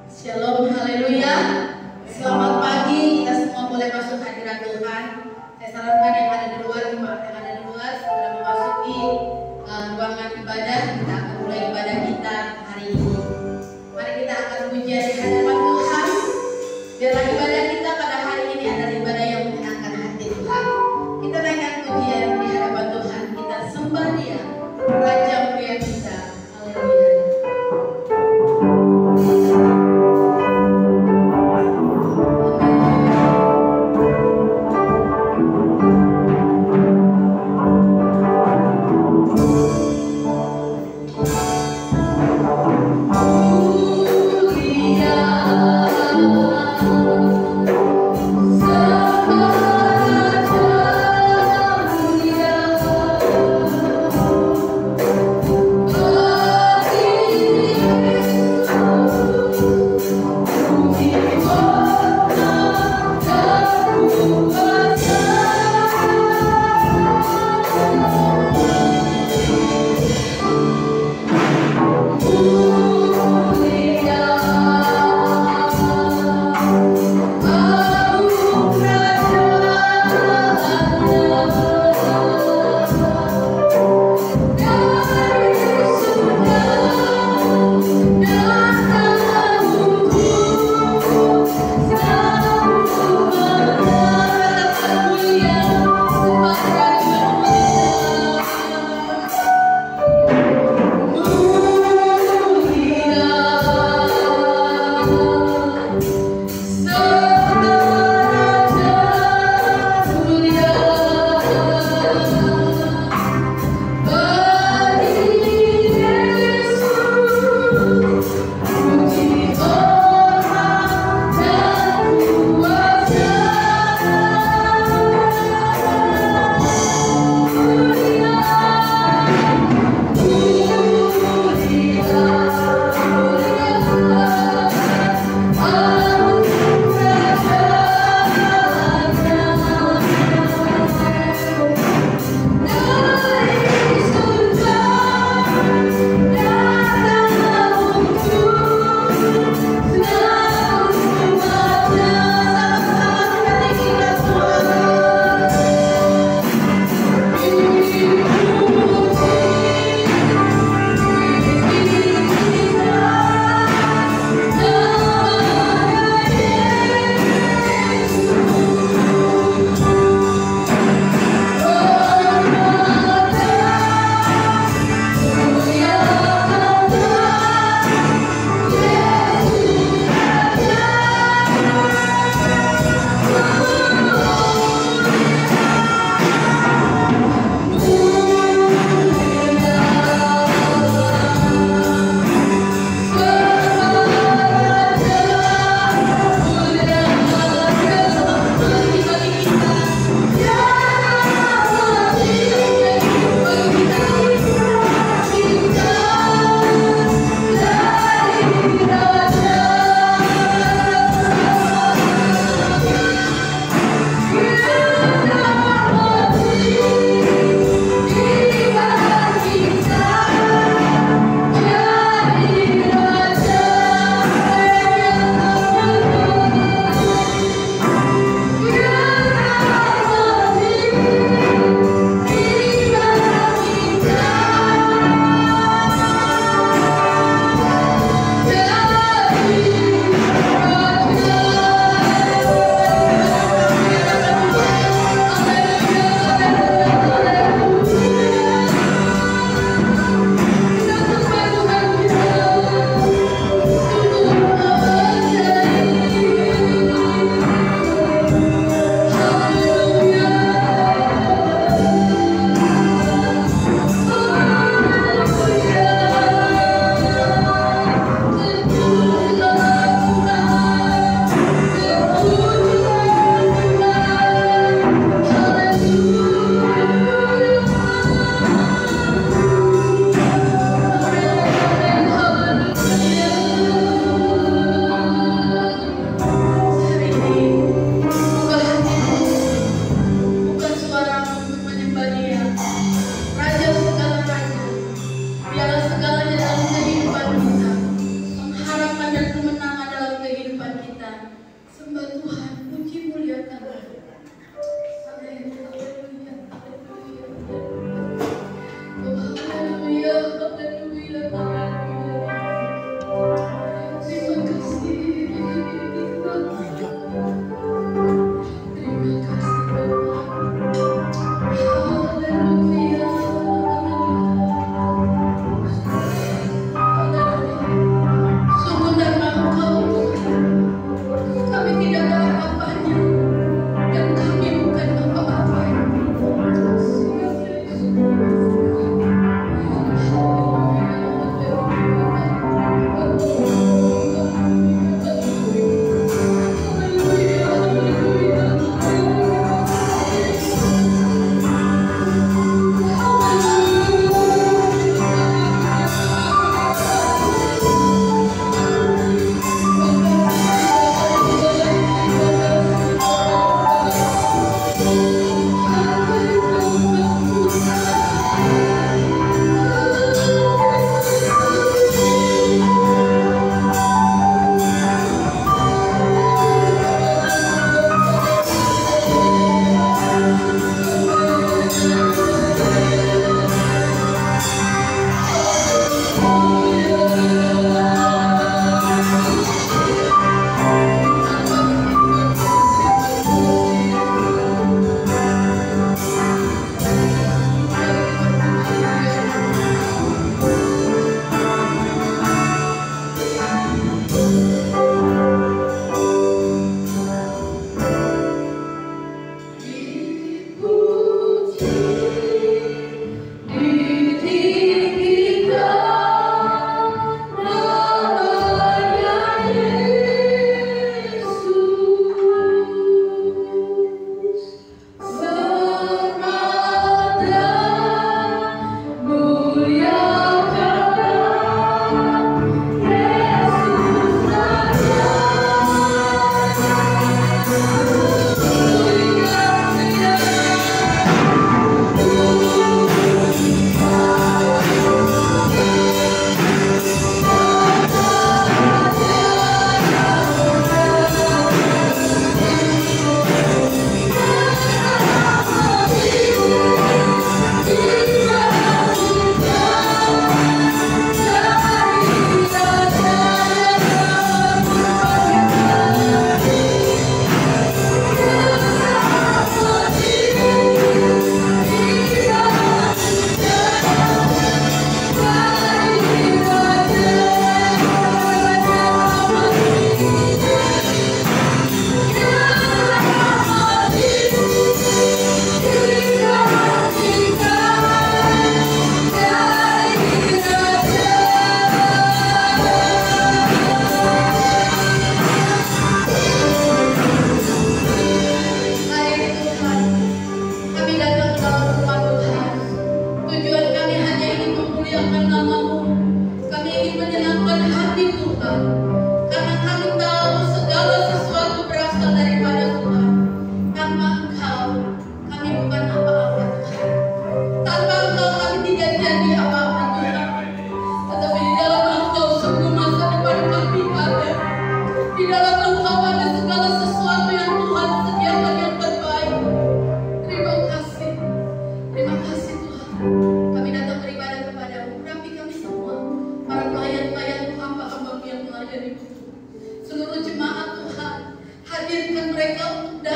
Shalom, haleluya. Selamat pagi, kita semua boleh masuk hadirat Tuhan. Saya sarankan yang ada di luar, segera memasuki ruangan ibadah. Kita akan mulai ibadah kita hari ini. Mari kita akan pujian di hadapan Tuhan. Biarlah ibadah kita pada hari ini adalah ibadah yang menyenangkan hati Tuhan. Kita naikkan pujian di hadapan Tuhan. Kita sembah Dia, Raja mulia kita. Haleluya. Yeah.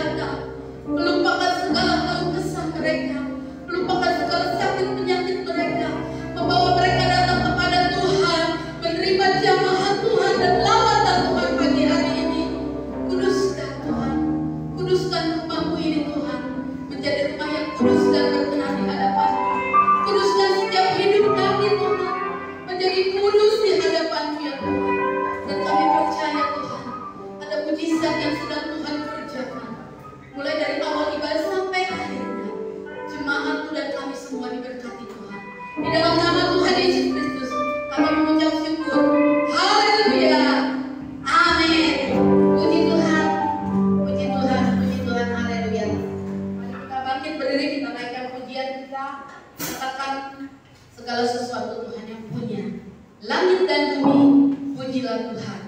datang, melupakan segala keluh kesah mereka, melupakan segala sakit penyakit mereka, membawa mereka datang kepada Tuhan, menerima jamahan Tuhan dan lawatan Tuhan pagi hari ini. Kuduskan Tuhan, kuduskan rumahmu ini Tuhan, menjadi rumah yang kudus dan berkenan di hadapan-Mu. Kuduskan setiap hidup kami Tuhan, menjadi kudus di hadapan-Mu ya Tuhan. Dan kami percaya Tuhan, ada mujizat yang sedang Tuhan kerjakan, mulai dari awal ibadah sampai akhirnya. Jemaat-Mu dan kami semua diberkati Tuhan. Di dalam nama Tuhan Yesus Kristus, kami mengucap syukur. Haleluya. Amin. Puji Tuhan, puji Tuhan, puji Tuhan. Haleluya. Mari kita bangkit berdiri, kita naikkan pujian kita. Katakan segala sesuatu Tuhan yang punya. Langit dan bumi, pujilah Tuhan.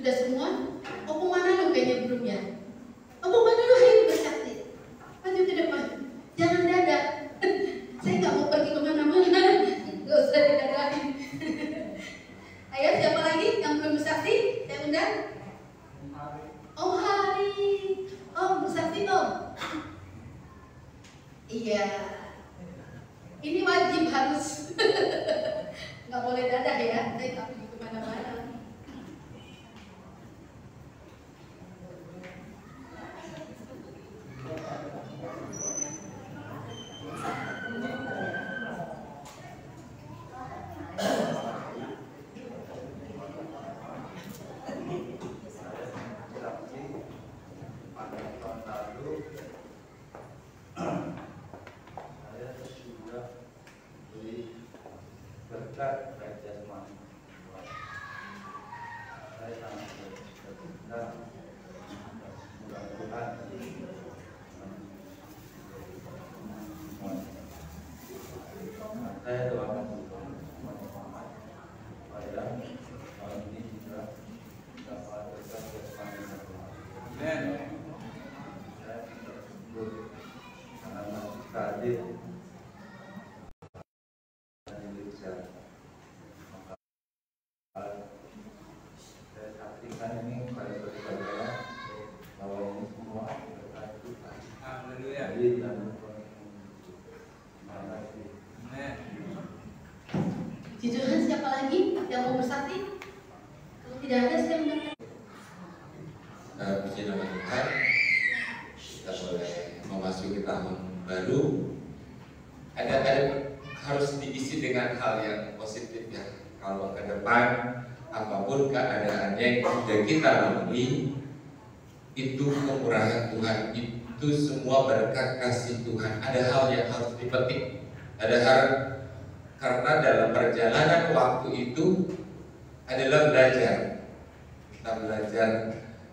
Sudah semua? Opung mana lu kayaknya belum ya? Opung mana lu ayo bersaksi? Maju ke depan. Jangan dadak. Saya nggak mau pergi kemana-mana. Gak usah didadakin. Ayo siapa lagi yang belum bersaksi? Saya undang. Om Hari. Om bersaksi Om. Iya. Ini wajib harus. Nggak boleh dadak ya. Saya nggak pergi kemana-mana. Jujurnya siapa lagi yang mau bersaksi? Kalau tidak ada saya mengatakan. Puji nama Tuhan, kita boleh memasuki tahun baru. Ada harus diisi diisi dengan hal yang positif ya. Kalau ke depan apapun keadaannya yang sudah kita lalui, itu kemurahan Tuhan, itu semua berkat kasih Tuhan. Ada hal yang harus dipetik, ada hal, karena dalam perjalanan waktu itu adalah belajar. Kita belajar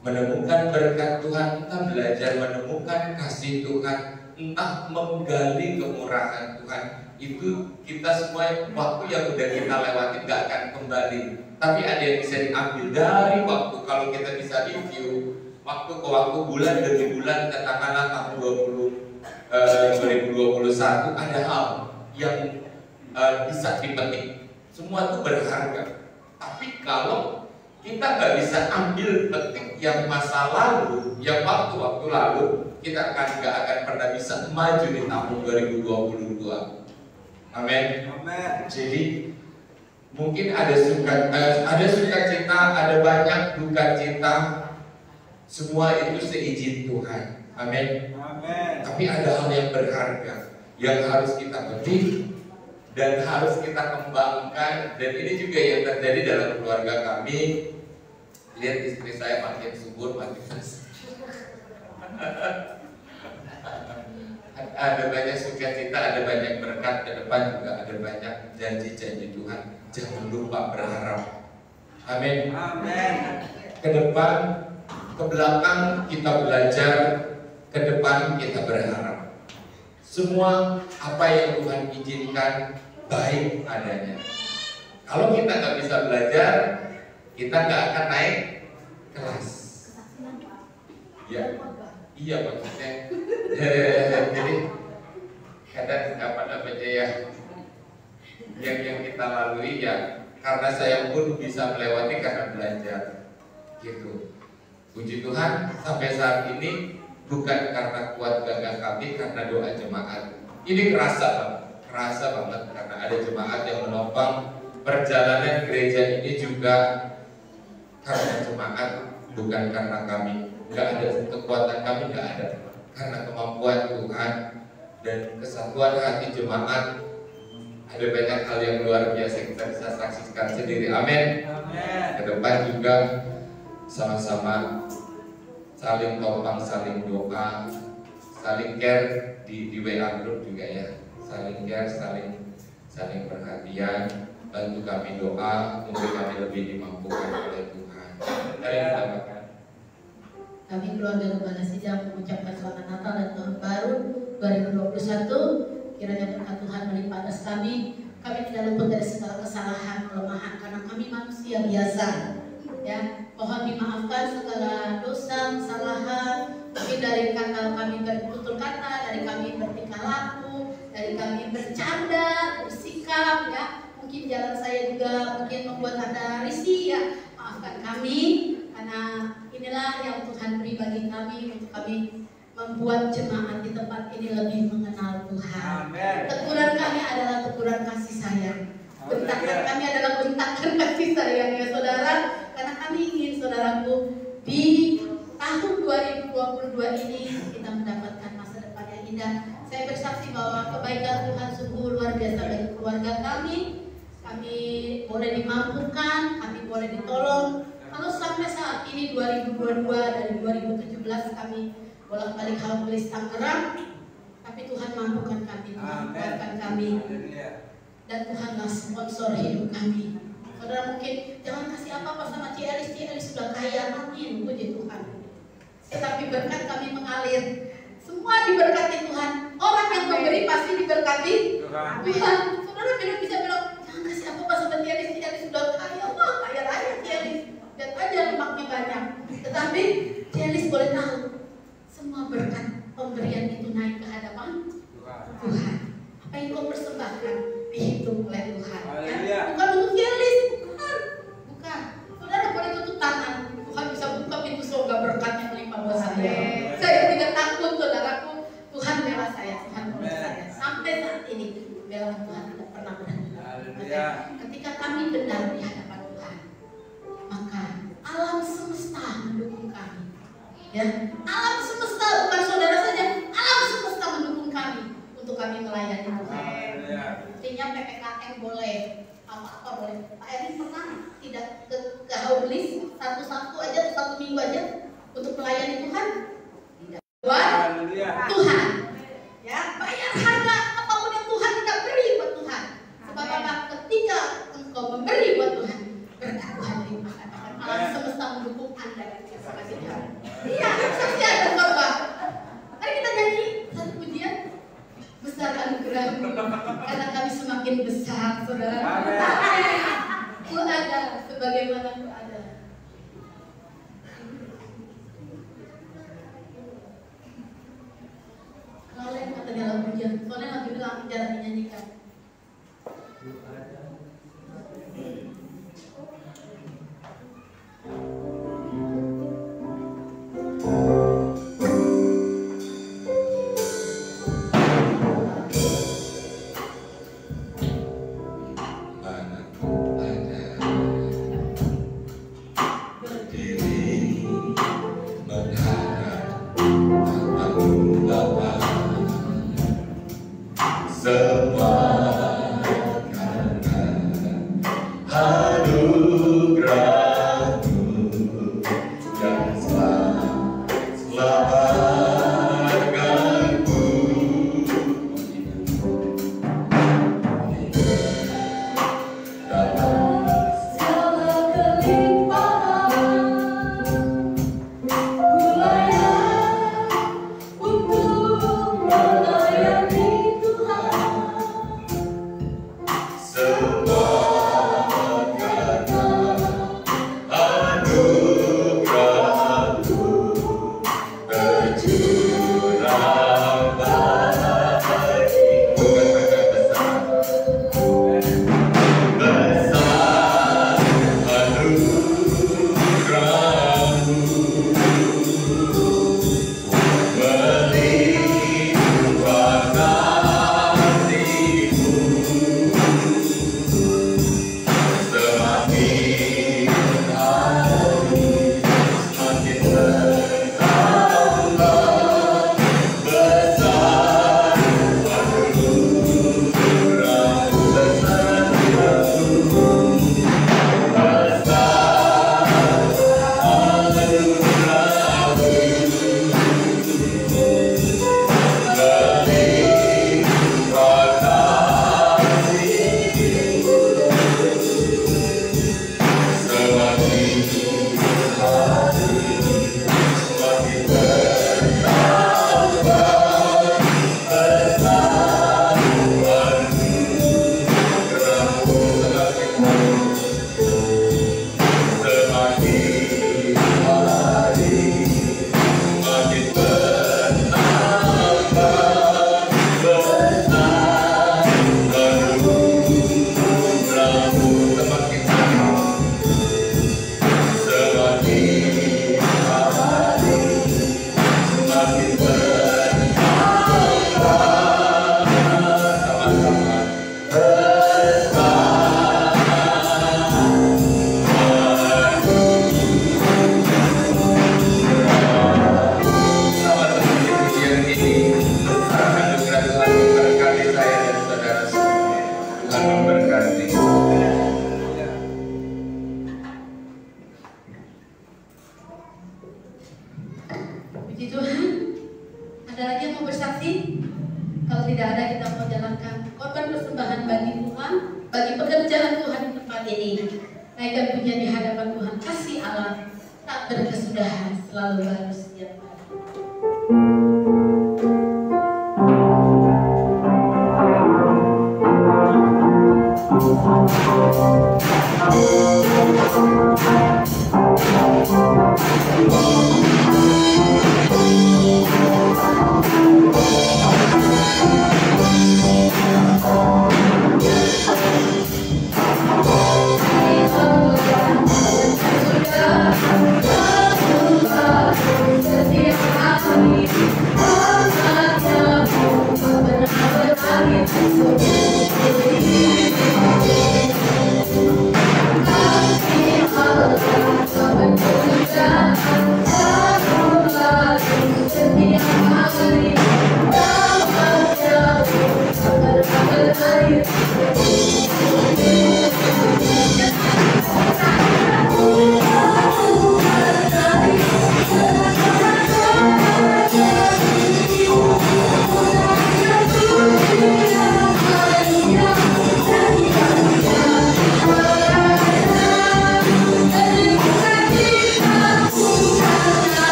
menemukan berkat Tuhan, kita belajar menemukan kasih Tuhan, entah menggali kemurahan Tuhan. Itu kita semua waktu yang udah kita lewati gak akan kembali, tapi ada yang bisa diambil dari waktu. Kalau kita bisa review waktu ke waktu, bulan demi bulan, katakanlah tahun 2021, ada hal yang bisa dipetik. Semua itu berharga. Tapi kalau kita nggak bisa ambil petik yang masa lalu, yang waktu-waktu lalu, kita nggak akan pernah bisa maju di tahun 2022. Amin. Jadi mungkin ada sukacita, ada banyak duka cita. Semua itu seizin Tuhan. Amin. Tapi ada hal yang berharga yang harus kita petik dan harus kita kembangkan. Dan ini juga yang terjadi dalam keluarga kami. Lihat istri saya makin subur, makin ada banyak sukacita, ada banyak berkat. Ke depan juga ada banyak janji-janji Tuhan. Jangan lupa berharap. Amin. Ke depan, ke belakang kita belajar, ke depan kita berharap. Semua apa yang Tuhan izinkan baik adanya. Kalau kita nggak bisa belajar, kita nggak akan naik kelas. Ya, iya maksudnya. Jadi kadang apa namanya ya, yang kita lalui ya, karena saya pun bisa melewati karena belajar, gitu. Puji Tuhan sampai saat ini bukan karena kuat gagah kami, karena doa jemaat. Ini kerasa banget karena ada jemaat yang menopang perjalanan gereja ini juga karena jemaat, bukan karena kami. Nggak ada kekuatan kami, nggak ada, karena kemampuan Tuhan dan kesatuan hati jemaat. Ada banyak hal yang luar biasa kita bisa saksikan sendiri. Amin. Ke depan juga sama-sama saling topang, saling doa, saling care di WA group juga ya, saling care, saling perhatian, bantu kami doa untuk kami lebih dimampukan oleh Tuhan. Dari tambahkan. Kami keluarga Gembala Sidang mengucapkan selamat Natal dan Tahun Baru 2021. Kiranya berkat Tuhan melimpah atas kami. Kami tidak luput dari segala kesalahan, kelemahan, karena kami manusia biasa. Ya, mohon dimaafkan segala dosa, kesalahan, mungkin dari kata kami bertutur kata, dari kami bertingkah laku, dari kami bercanda, bersikap, ya. Mungkin jalan saya juga mungkin membuat Anda risih, ya. Maafkan kami, karena inilah yang Tuhan beri bagi kami untuk kami membuat jemaat di tempat ini lebih mengenal Tuhan. Amen. Teguran kami adalah teguran kasih sayang. Bentakan kami adalah bentakan kasih sayang, ya saudara. Karena kami ingin saudaraku di tahun 2022 ini kita mendapatkan masa depan yang indah. Saya bersaksi bahwa kebaikan Tuhan sungguh luar biasa bagi keluarga kami. Kami boleh dimampukan, kami boleh ditolong. Kalau sampai saat ini 2022 dari 2017 kami bolak-balik Harmonis Tangerang, tapi Tuhan mampukan kami, Tuhan kuatkan kami, dan Tuhanlah sponsor hidup kami. Saudara mungkin jangan kasih apa-apa sama Ci Elis sudah kaya, amin, puji Tuhan. Tetapi berkat kami mengalir, semua diberkati Tuhan. Orang yang memberi pasti diberkati Tuhan. Saudara bisa bilang jangan kasih apa-apa sama Ci Elis sudah kaya, wah kaya raya Ci Elis, dan aja lemaknya banyak. Tetapi Ci Elis boleh tahu semua berkat pemberian itu naik ke hadapan Tuhan. Apa yang kau persembahkan dihitung oleh Tuhan. Ya? Bukan untuk Yelis, bukan. Saudara boleh tutup tangan, Tuhan bisa buka pintu surga berkatnya melimpah buat saya. Saya tidak takut, saudaraku. Tuhan bela saya, Tuhan bela saya. Sampai saat ini bela Tuhan tidak pernah berhenti. Ketika kami benar di hadapan Tuhan, maka alam semesta mendukung kami. Ya, alam semesta, bukan saudara saja, alam semesta mendukung kami untuk kami melayani Tuhan. Artinya artinya PPKM boleh, apa-apa boleh. Pak Erwin pernah tidak ke Haulis satu aja, satu minggu aja untuk melayani Tuhan? Tidak. Tuhan, ya bayar harga apapun yang Tuhan tidak beri buat Tuhan. Sebab apa? Ketika engkau memberi buat Tuhan, berkat Tuhan limpahkan. Alam semesta mendukung Anda dan saya kasih Tuhan. Iya, saksi ada Bapak. Mari kita nyanyi satu pujian. Besar anugerah-Mu, karena kami semakin besar, saudara. Ku ada sebagaimana Ku ada. Lain kata dalam pujian, soalnya lagu itu jarang dinyanyikan. Kau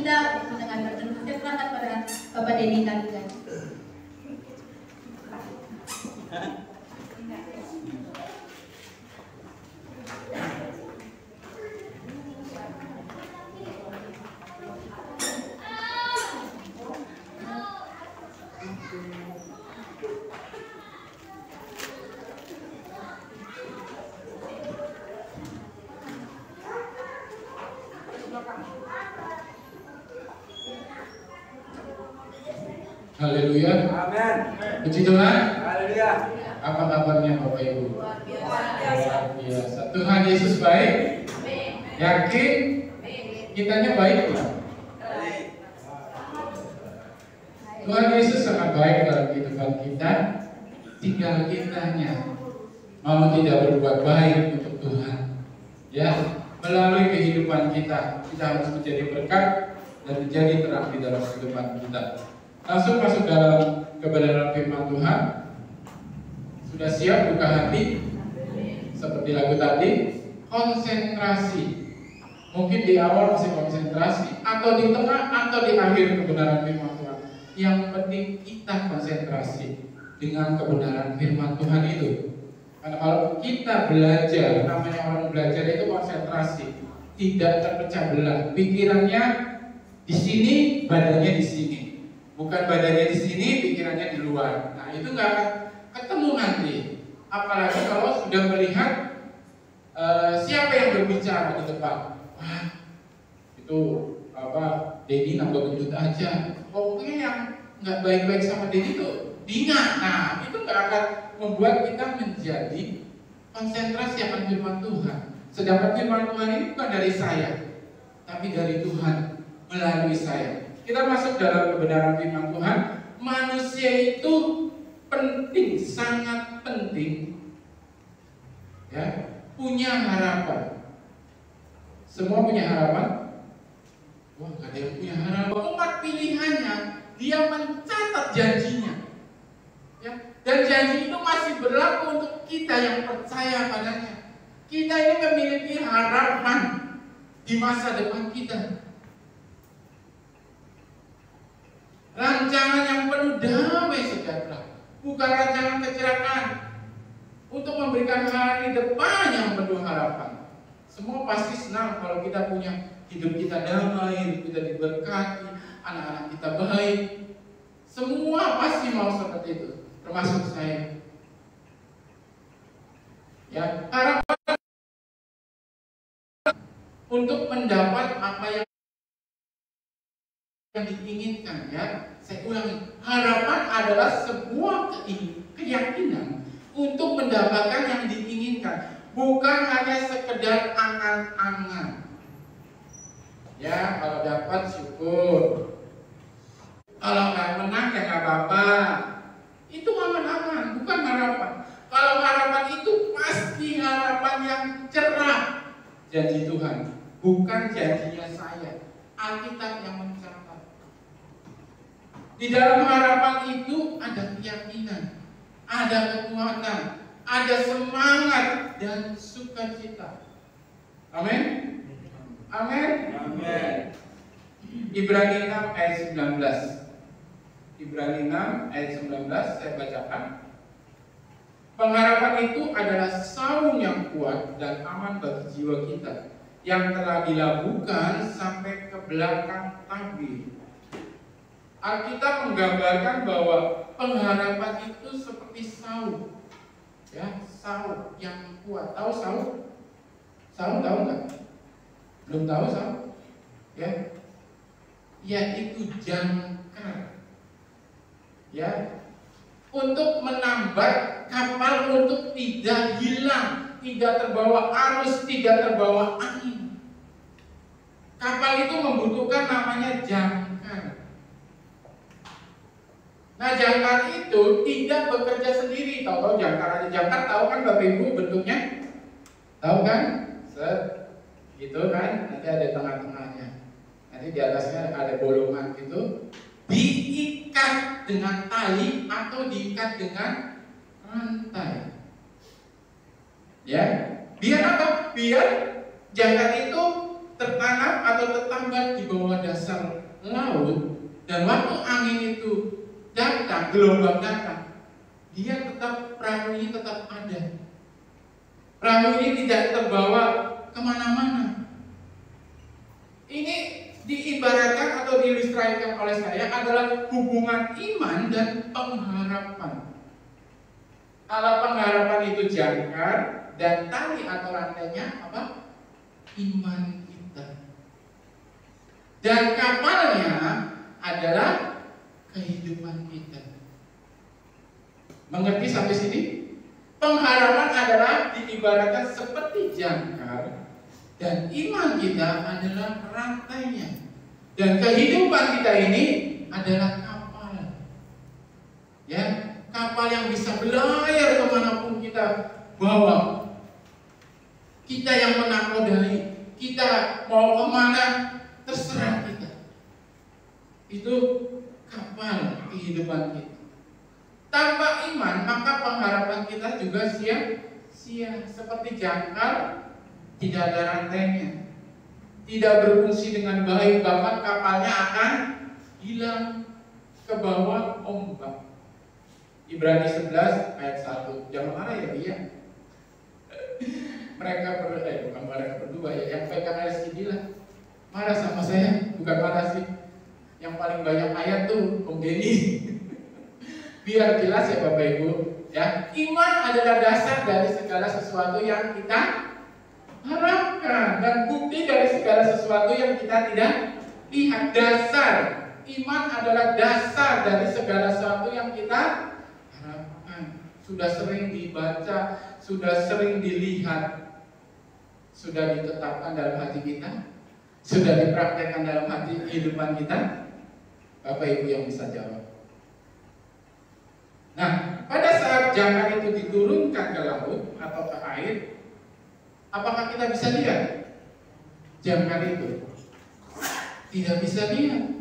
kita untuk mendengar berteduh. Saya serahkan pada Bapak Denny Tangga. Haleluya. Amin. Puji Tuhan. Haleluya. Apa kabarnya Bapak Ibu? Luar Luar biasa. Tuhan Yesus baik. Yakin? Kitanya baik kan? Tuhan Yesus sangat baik dalam kehidupan kita. Tinggal kitanya mau tidak berbuat baik untuk Tuhan. Ya, melalui kehidupan kita harus menjadi berkat dan menjadi terang di dalam kehidupan kita. Langsung masuk dalam kebenaran firman Tuhan. Sudah siap buka hati? Seperti lagu tadi, konsentrasi. Mungkin di awal masih konsentrasi, atau di tengah, atau di akhir kebenaran firman Tuhan. Yang penting kita konsentrasi dengan kebenaran firman Tuhan itu. Karena kalau kita belajar, namanya orang belajar itu konsentrasi, tidak terpecah belah. Pikirannya di sini, badannya di sini. Bukan badannya di sini, pikirannya di luar. Nah, itu nggak akan ketemu nanti. Apalagi kalau sudah melihat siapa yang berbicara di depan. Wah, itu apa? Denny nambah gendut aja. Pokoknya yang nggak baik-baik sama Denny itu diingat. Nah, itu nggak akan membuat kita menjadi konsentrasi akan firman Tuhan. Sedangkan firman Tuhan ini bukan dari saya, tapi dari Tuhan melalui saya. Kita masuk dalam kebenaran firman Tuhan. Manusia itu penting, sangat penting, ya, punya harapan. Semua punya harapan? Wah, gak ada yang punya harapan. Umat pilihannya, dia mencatat janjinya, ya, dan janji itu masih berlaku untuk kita yang percaya padanya. Kita ini memiliki harapan di masa depan kita. Rancangan yang penuh damai sejahtera, bukan rancangan kecelakaan, untuk memberikan hari depan yang penuh harapan. Semua pasti senang kalau kita punya hidup kita damai, hidup kita diberkati, anak-anak kita baik. Semua pasti mau seperti itu, termasuk saya. Ya, harapan untuk mendapat apa yang diinginkan, ya. Saya ulangi, harapan adalah sebuah keyakinan untuk mendapatkan yang diinginkan, bukan hanya sekedar angan-angan. Ya, kalau dapat syukur, kalau nggak menang ya nggak apa-apa. Itu angan-angan, bukan harapan. Kalau harapan itu pasti harapan yang cerah, janji Tuhan, bukan janjinya saya. Alkitab yang mencatat. Di dalam harapan itu ada keyakinan, ada kekuatan, ada semangat dan sukacita. Amin. Amin. Amin. Ibrani 6 ayat 19. Ibrani 6 ayat 19 saya bacakan. Pengharapan itu adalah saung yang kuat dan aman bagi jiwa kita, yang telah dilabuhkan sampai ke belakang tabir. Alkitab menggambarkan bahwa pengharapan itu seperti saung, ya, saung yang kuat. Tahu saung? Saung tahu nggak? Belum tahu saung? Ya, yaitu jangkar, ya, untuk menambat kapal untuk tidak hilang, tidak terbawa arus, tidak terbawa angin. Kapal itu membutuhkan namanya jangkar. Nah, jangkar itu tidak bekerja sendiri. Tahu jangkar aja, jangkar tahu kan Bapak Ibu bentuknya? Tahu kan? Set, gitu kan? Nanti ada tengah-tengahnya. Nanti di atasnya ada bolongan gitu. Diikat dengan tali atau diikat dengan rantai. Ya, biar apa? Biar jangkar itu tertanam atau tertambat di bawah dasar laut, dan waktu angin itu datang, gelombang datang, dia tetap, perahu ini tetap ada. Perahu ini tidak terbawa kemana-mana. Ini diibaratkan atau diilustrasikan oleh saya adalah hubungan iman dan pengharapan. Kalau pengharapan itu jangkar dan tali atau rantainya apa? Iman kita. Dan kapalnya adalah kehidupan kita. Mengerti sampai sini? Pengharapan adalah diibaratkan seperti jangkar, dan iman kita adalah rantainya. Dan kehidupan kita ini adalah kapal. Ya, kapal yang bisa berlayar kemanapun kita bawa. Kita yang menakodai, kita mau kemana terserah kita. Itu kapal kehidupan kita. Tanpa iman maka pengharapan kita juga sia-sia. Seperti jangkar, tidak ada rantainya, tidak berfungsi dengan baik, bahkan kapalnya akan hilang ke bawah ombak. Ibrani 11 ayat 1. Jangan marah ya dia. Mereka bukan mereka berdua ya, yang pegang LCD lah. Marah sama saya, bukan marah sih. Yang paling banyak ayat tuh Om Denny. Biar jelas ya Bapak Ibu, ya. Iman adalah dasar dari segala sesuatu yang kita harapkan dan bukti dari segala sesuatu yang kita tidak lihat. Dasar iman adalah dasar dari segala sesuatu yang kita harapkan. Sudah sering dibaca, sudah sering dilihat, sudah ditetapkan dalam hati kita, sudah dipraktekkan dalam hati kehidupan kita. Bapak Ibu yang bisa jawab. Nah, pada saat jangkar itu diturunkan ke laut atau ke air, apakah kita bisa lihat jangkar itu? Tidak bisa lihat.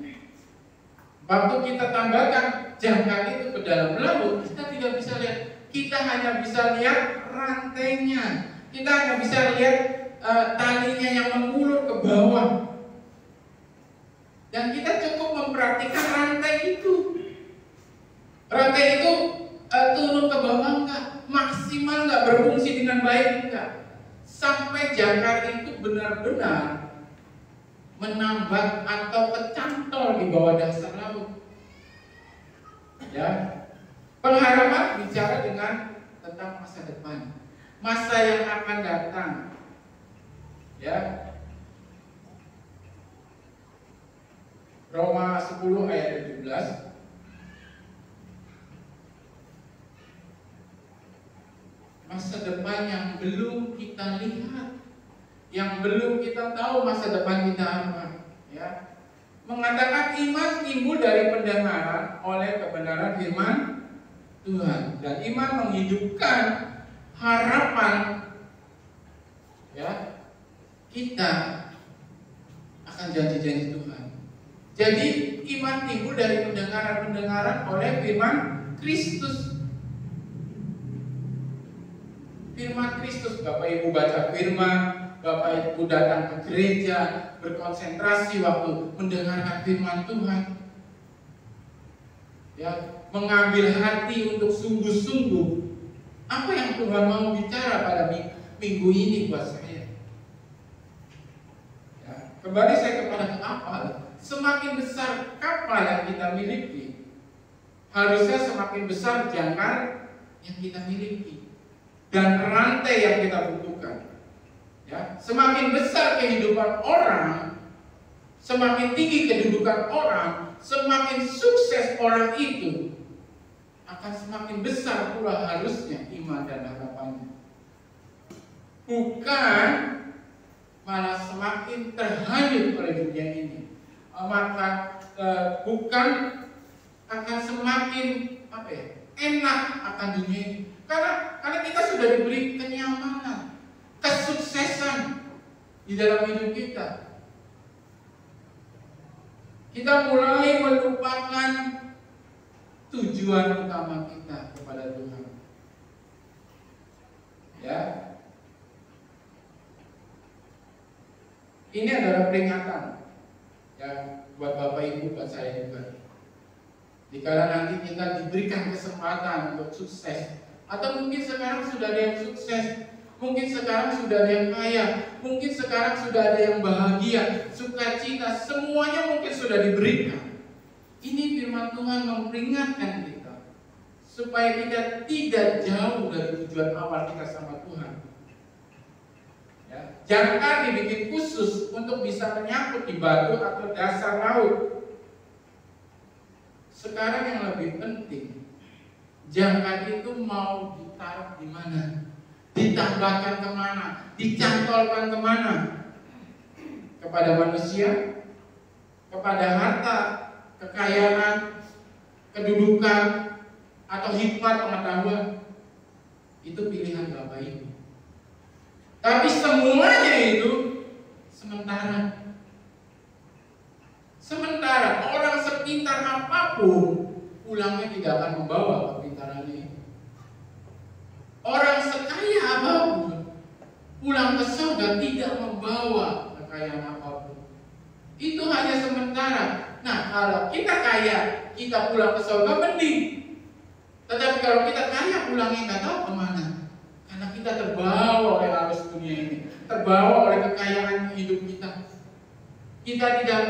Waktu kita tambahkan jangkar itu ke dalam laut, kita tidak bisa lihat. Kita hanya bisa lihat rantainya. Kita hanya bisa lihat talinya yang mengulur ke bawah. Dan kita cukup memperhatikan rantai itu. Rantai itu turun ke bawah enggak, maksimal enggak, berfungsi dengan baik enggak, sampai jangkar itu benar-benar menambah atau kecantol di bawah dasar laut. Ya, pengharapan bicara tentang masa depan, masa yang akan datang. Ya, Roma 10 ayat 17. Masa depan yang belum kita lihat, yang belum kita tahu masa depan kita apa, ya. Mengatakan iman timbul dari pendengaran oleh kebenaran firman Tuhan, dan iman menghidupkan harapan, ya, kita akan janji-janji Tuhan. Jadi iman timbul dari pendengaran oleh firman Kristus. Firman Kristus, Bapak Ibu baca firman, Bapak Ibu datang ke gereja, berkonsentrasi waktu mendengarkan firman Tuhan, ya, mengambil hati untuk sungguh-sungguh apa yang Tuhan mau bicara pada minggu ini buat saya. Ya, kembali saya kepada kapal. Semakin besar kapal yang kita miliki, harusnya semakin besar jangkar yang kita miliki dan rantai yang kita butuhkan. Ya, semakin besar kehidupan orang, semakin tinggi kedudukan orang, semakin sukses orang itu, akan semakin besar pula harusnya iman dan harapannya. Bukan malah semakin terhanyut oleh dunia ini. Maka bukan akan semakin enak akan dunia ini. Karena kita sudah diberi kenyamanan, kesuksesan di dalam hidup kita. Kita mulai melupakan tujuan utama kita kepada Tuhan. Ya, Ini adalah peringatan ya buat Bapak Ibu, buat saya juga. Dikala nanti kita diberikan kesempatan untuk sukses, atau mungkin sekarang sudah ada yang sukses, mungkin sekarang sudah ada yang kaya, mungkin sekarang sudah ada yang bahagia, sukacita, semuanya mungkin sudah diberikan. Ini firman Tuhan memperingatkan kita supaya kita tidak jauh dari tujuan awal kita sama Tuhan. Ya, jangkar dibikin khusus untuk bisa menyangkut di batu atau dasar laut. Sekarang yang lebih penting, jangkar itu mau ditaruh di mana, ditambahkan kemana, dicantolkan kemana? Kepada manusia, kepada harta, kekayaan, kedudukan, atau hikmat pengetahuan. Itu pilihan Bapak Ibu. Tapi semuanya itu sementara. Sementara orang sepintar apapun, pulangnya tidak akan membawa kepintarannya. Orang sekaya apapun, pulang ke surga tidak membawa kekayaan apapun. Itu hanya sementara. Nah, kalau kita kaya, kita pulang ke surga mending. Tetapi kalau kita kaya, pulangnya nggak tahu kemana. Karena kita terbawa oleh arus dunia ini, terbawa oleh kekayaan hidup kita. Kita tidak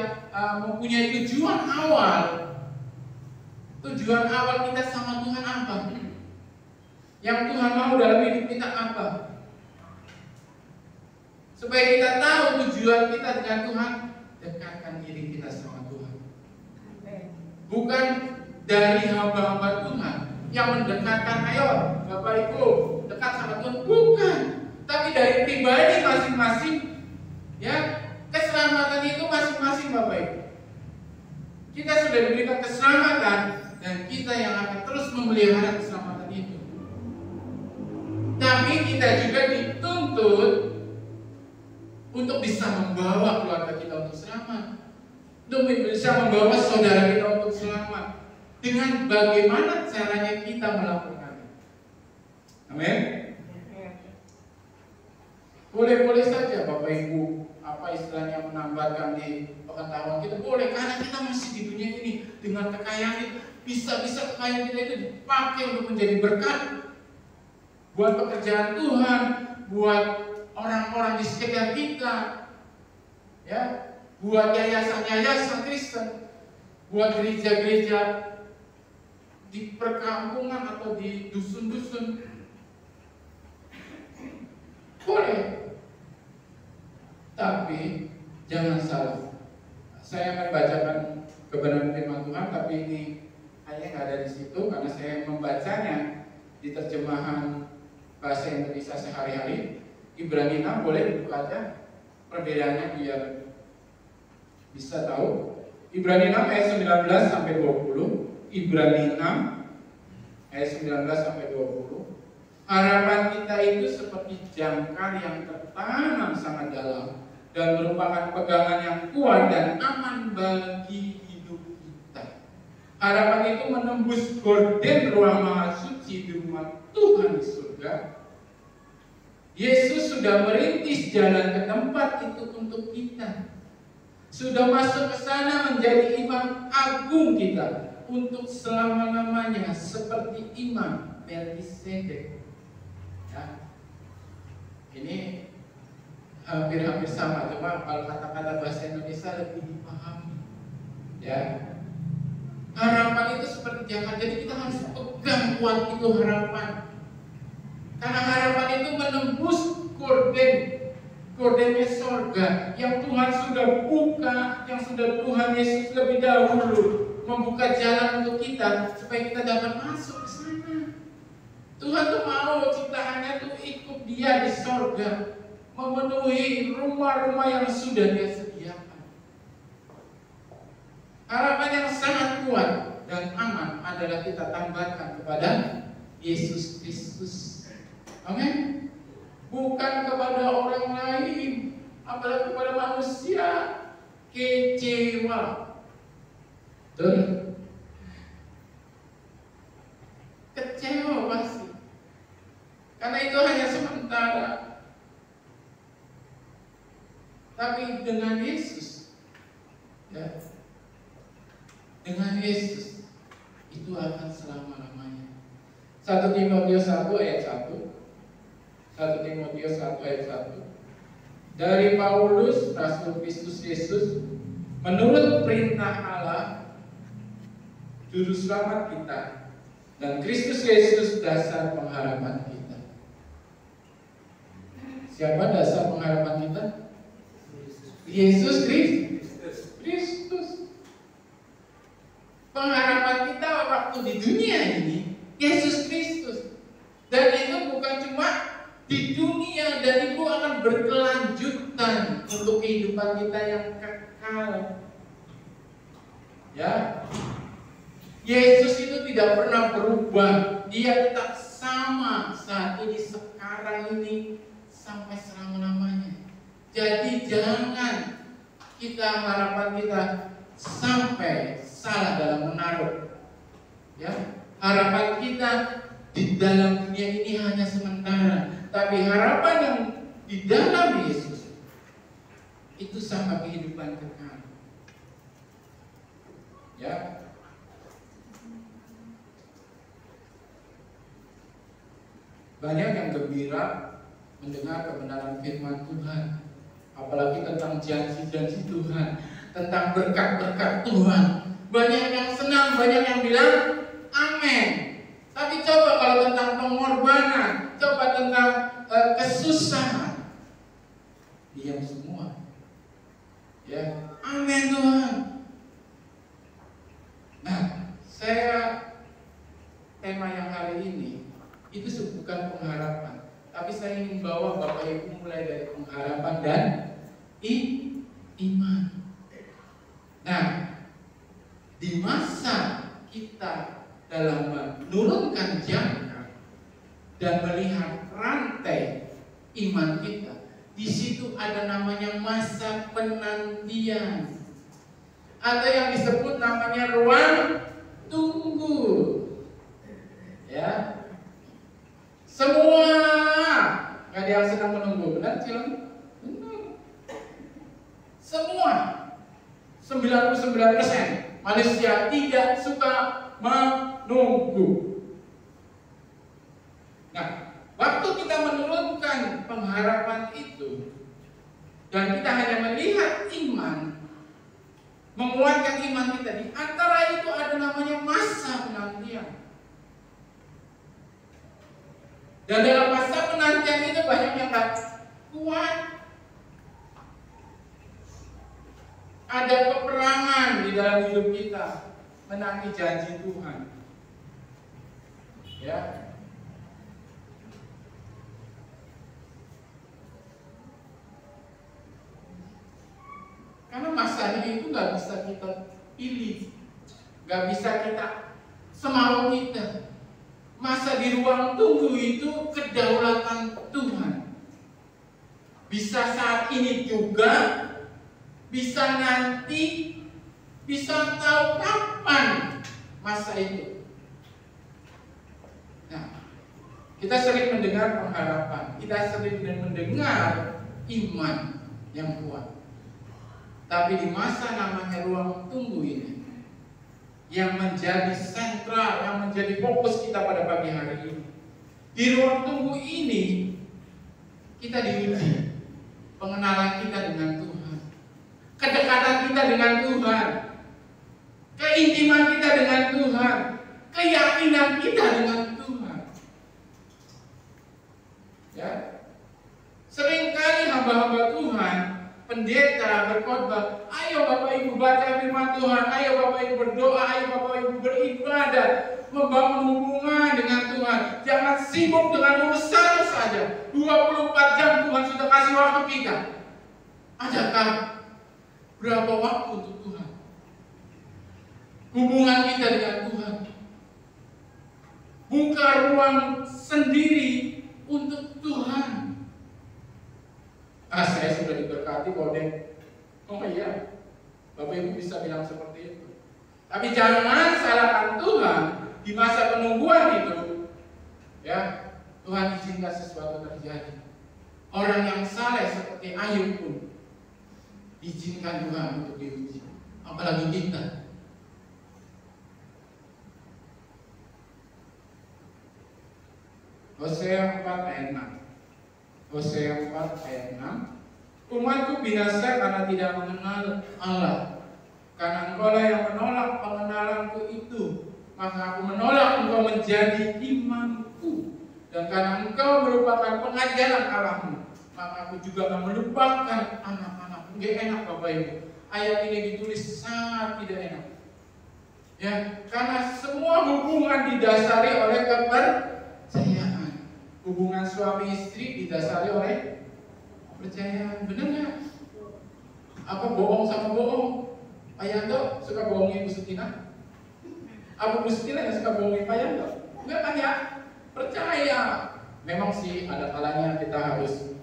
mempunyai tujuan awal. Tujuan awal kita sama Tuhan apa? Yang Tuhan mau dalam hidup kita apa? Supaya kita tahu tujuan kita dengan Tuhan, dekatkan diri kita sama Tuhan. Bukan dari hamba-hamba Tuhan yang mendekatkan, ayo Bapak Ibu dekat sama Tuhan, bukan. Tapi dari pribadi masing-masing, ya. Keselamatan itu masing-masing Bapak Ibu. Kita sudah diberikan keselamatan dan kita yang akan terus memelihara keselamatan itu. Tapi kita juga dituntut untuk bisa membawa keluarga kita untuk selamat, untuk bisa membawa saudara kita untuk selamat. Dengan bagaimana caranya kita melakukannya. Amin. Boleh-boleh saja Bapak Ibu apa istilahnya menambahkan di pengetahuan kita, boleh, karena kita masih di dunia ini dengan kekayaan itu, bisa-bisa kekayaan kita itu dipakai untuk menjadi berkat buat pekerjaan Tuhan, buat orang-orang di sekitar kita, ya, buat yayasan-yayasan Kristen, buat gereja-gereja di perkampungan atau di dusun-dusun, boleh. Tapi jangan salah. Saya akan bacakan kebenaran firman Tuhan, tapi ini hanya nggak ada di situ karena saya membacanya di terjemahan bahasa Indonesia sehari-hari. Ibrani 6, boleh dibuka aja perbedaannya biar bisa tahu. Ibrani 6 ayat 19 sampai 20. Ibrani 6 ayat 19 sampai 20. Harapan kita itu seperti jangkar yang tertanam sangat dalam dan merupakan pegangan yang kuat dan aman bagi hidup kita. Harapan itu menembus gorden ruang maha suci di rumah Tuhan di surga. Yesus sudah merintis jalan ke tempat itu untuk kita. Sudah masuk ke sana menjadi imam agung kita untuk selama-lamanya seperti imam Melkisedek. Ya. Ini hampir-hampir sama, cuma kalau kata-kata bahasa Indonesia lebih dipahami. Ya, harapan itu seperti jangkar, jadi kita harus pegang kuat itu harapan. Karena harapan itu menembus gordennya sorga yang Tuhan sudah buka, yang sudah Tuhan Yesus lebih dahulu membuka jalan untuk kita supaya kita dapat masuk ke sana. Tuhan tuh mau ciptaannya tuh ikut Dia di sorga, memenuhi rumah-rumah yang sudah Dia sediakan. Harapan yang sangat kuat dan aman adalah kita tambahkan kepada Yesus Kristus. Amin. Bukan kepada orang lain, apalagi kepada manusia. Kecewa. Betul? Kecewa pasti. Karena itu hanya sementara. Tapi dengan Yesus, ya, dengan Yesus itu akan selama-lamanya. 1 Timotius 1 ayat 1. 1 Timotius 1 ayat 1. Dari Paulus, Rasul Kristus Yesus, menurut perintah Allah, Juru Selamat kita, dan Kristus Yesus dasar pengharapan kita. Siapa dasar pengharapan kita? Yesus Kristus. Pengharapan kita waktu di dunia ini Yesus Kristus. Dan itu bukan cuma di dunia, dan itu akan berkelanjutan untuk kehidupan kita yang kekal. Ya, Yesus itu tidak pernah berubah. Dia tetap sama saat ini, sekarang ini, sampai selama-lamanya. Jadi jangan kita, harapan kita sampai salah dalam menaruh. Ya, harapan kita di dalam dunia ini hanya sementara, tapi harapan yang di dalam Yesus itu sama kehidupan kekal. Ya. Banyak yang gembira mendengar kebenaran firman Tuhan, apalagi tentang janji-janji Tuhan, tentang berkat-berkat Tuhan. Banyak yang senang, banyak yang bilang amin. Tapi coba kalau tentang pengorbanan, coba tentang kesusahan, diam semua. Ya, amin Tuhan. Nah, tema yang hari ini itu bukan pengharapan, tapi saya ingin bawa Bapak Ibu mulai dari pengharapan dan iman. Nah, di masa kita dalam menurunkan jangka dan melihat rantai iman kita, di situ ada namanya masa penantian, atau yang disebut namanya ruang tunggu. Ya, semua nggak ada yang sedang menunggu, benar Cilon? Benar. Semua 99% manusia tidak suka menunggu. Nah, waktu kita menurunkan pengharapan itu dan kita hanya melihat iman, menguatkan iman kita, di antara itu ada namanya masa penantian. Dan dalam masa penantian itu banyak yang tak kuat. Ada peperangan di dalam hidup kita menanti janji Tuhan. Ya. Karena masanya itu nggak bisa kita pilih, nggak bisa kita semau kita. Masa di ruang tunggu itu kedaulatan Tuhan. Bisa saat ini juga, bisa nanti, bisa tahu kapan masa itu. Nah, kita sering mendengar pengharapan, kita sering mendengar iman yang kuat. Tapi di masa namanya ruang tunggu ini, yang menjadi sentral, yang menjadi fokus kita pada pagi hari ini, di ruang tunggu ini kita diuji pengenalan kita dengan Tuhan, kedekatan kita dengan Tuhan, keintiman kita dengan Tuhan, keyakinan kita dengan Tuhan. Ya, seringkali hamba-hamba Tuhan, pendeta berkhotbah, ayo Bapak Ibu baca firman Tuhan, ayo Bapak Ibu berdoa, ayo Bapak Ibu beribadah, membangun hubungan dengan Tuhan. Jangan sibuk dengan urusan saja. 24 jam Tuhan sudah kasih waktu kita. Adakah berapa waktu untuk Tuhan? Hubungan kita dengan Tuhan. Buka ruang sendiri untuk Tuhan. Saya sudah diberkati kok deh. Oh iya, Bapak Ibu bisa bilang seperti itu. Tapi jangan salahkan Tuhan di masa penungguan itu. Ya, Tuhan izinkan sesuatu terjadi. Orang yang saleh seperti Ayub pun Izinkan Tuhan untuk diuji. Apalagi kita. Hosea 4 ayat 6. Hosea 4 ayat 6. Umatku binasa karena tidak mengenal Allah. Karena engkaulah yang menolak pengenalanku itu, maka aku menolak engkau menjadi imamku. Dan karena engkau merupakan pengajaran Allahmu, maka aku juga akan melupakan anak-anakmu. Gak enak Bapak Ibu. Ayat ini ditulis sangat tidak enak. Ya, karena semua hubungan didasari oleh kepercayaan. Hubungan suami istri didasari oleh kepercayaan. Benar nggak? Apa bohong sama bohong? Pak Yanto suka bohongin Bu Sutina? Apa Bu Sutina yang suka bohongin Pak Yanto? Enggak kan ya? Percaya. Memang sih ada kalanya kita harus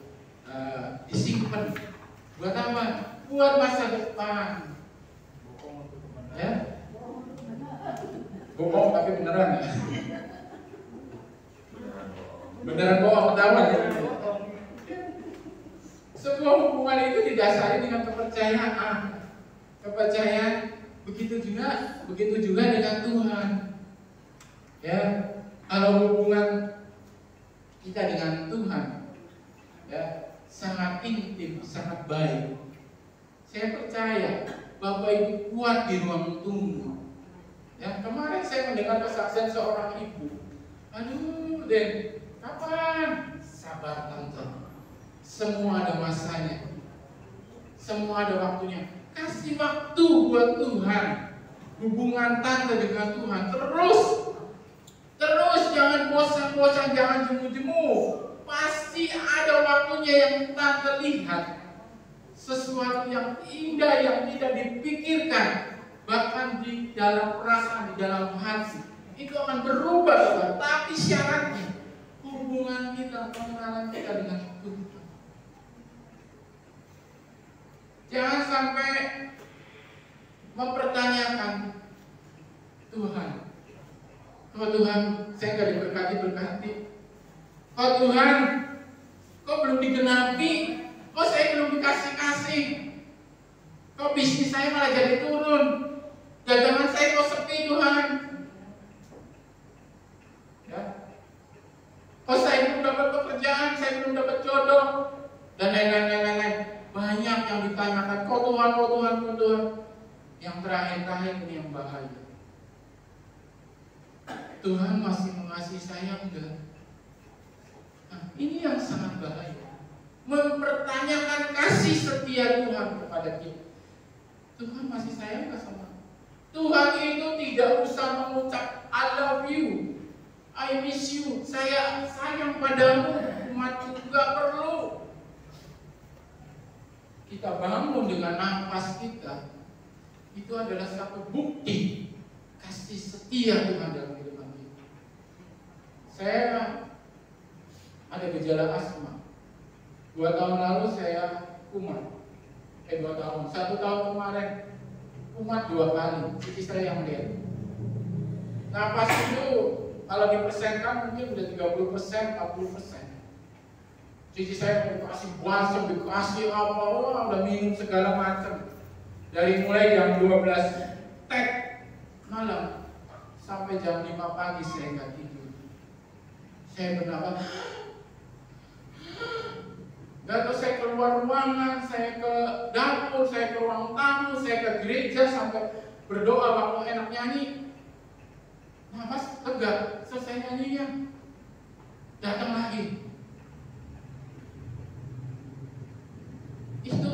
disimpan. Buat apa? Buat masa depan. Ya? Bohong tapi beneran ya? Beneran bohong ketahuan ya? Sebuah hubungan itu didasari dengan kepercayaan. Kepercayaan begitu juga dengan Tuhan. Ya, kalau hubungan kita dengan Tuhan ya sangat intim, sangat baik. Saya percaya Bapak Ibu kuat di ruang tunggu. Ya, kemarin saya mendengar kesaksian seorang ibu. Aduh, Den, kapan? Sabar tante. Semua ada masanya. Semua ada waktunya. Kasih waktu buat Tuhan. Hubungan tante dengan Tuhan terus jangan bosan-bosan, jangan jemu-jemu. Pasti ada waktunya yang tante lihat sesuatu yang indah yang tidak dipikirkan, bahkan di dalam perasaan, di dalam hati itu akan berubah. Tapi syaratnya hubungan kita, pengenalan kita dengan Tuhan. Jangan sampai mempertanyakan Tuhan. Oh Tuhan, saya nggak diberkati. Oh Tuhan, kok belum digenapi? Kok saya belum dikasih? Kok bisnis saya malah jadi turun? Dagangan saya kok sepi Tuhan? Ya. Kok saya belum dapat pekerjaan, saya belum dapat jodoh, dan lain-lain. Banyak yang ditanyakan, kok Tuhan. Yang terakhir ini yang bahaya. Tuhan masih mengasihi saya enggak? Nah, ini yang sangat bahaya. Mempertanyakan kasih setia Tuhan kepada kita. Tuhan masih sayang enggak sama? Tuhan itu tidak usah mengucap I love you, I miss you, saya sayang padamu. Umat juga perlu. Kita bangun dengan nafas kita, itu adalah satu bukti kasih setia Tuhan dalam kehidupan kita. Saya ada gejala asma. 2 tahun lalu saya kumat. 2 tahun. 1 tahun kemarin kumat 2 kali. Cici saya yang lihat. Nafas itu kalau dipersenkan mungkin udah 30%, 40%. Cici saya dikasih balsam, dikasih apa, udah minum segala macam. Dari mulai jam 12 tek malam sampai jam 5 pagi saya nggak tidur. Saya bernapas. Gak tahu saya keluar ruangan, saya ke dapur, saya ke ruang tamu, saya ke gereja sampai berdoa waktu enak nyanyi. Nafas lega, selesai nyanyinya datang lagi. Itu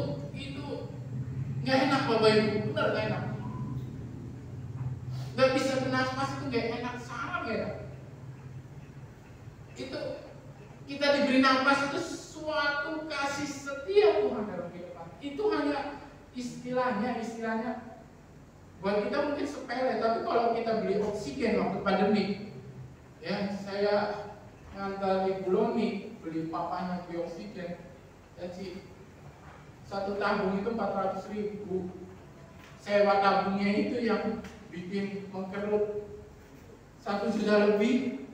nggak enak Bapak Ibu, benar nggak enak. Nggak bisa bernafas itu nggak enak, sangat nggak enak. Itu kita diberi nafas itu suatu kasih setia Tuhan dalam kehidupan. Itu hanya istilahnya buat kita mungkin sepele, tapi kalau kita beli oksigen waktu pandemi, ya saya ngantar Ibu Loni beli papanya beli oksigen, jadi 1 tabung itu 400.000. Sewa tabungnya itu yang bikin mengkerut 1 juta lebih.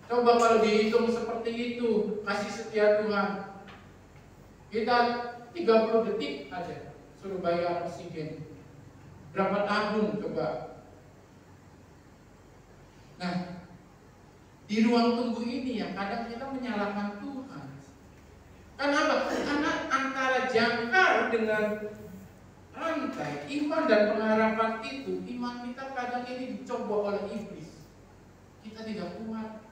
Coba kalau dihitung seperti itu kasih setia Tuhan. Kita 30 detik aja suruh bayar oksigen. Berapa tahun coba? Nah, di ruang tunggu ini yang kadang kita menyalahkan Tuhan. Kenapa? Karena antara jangkar dengan rantai iman dan pengharapan itu, iman kita kadang ini dicoba oleh iblis. Kita tidak kuat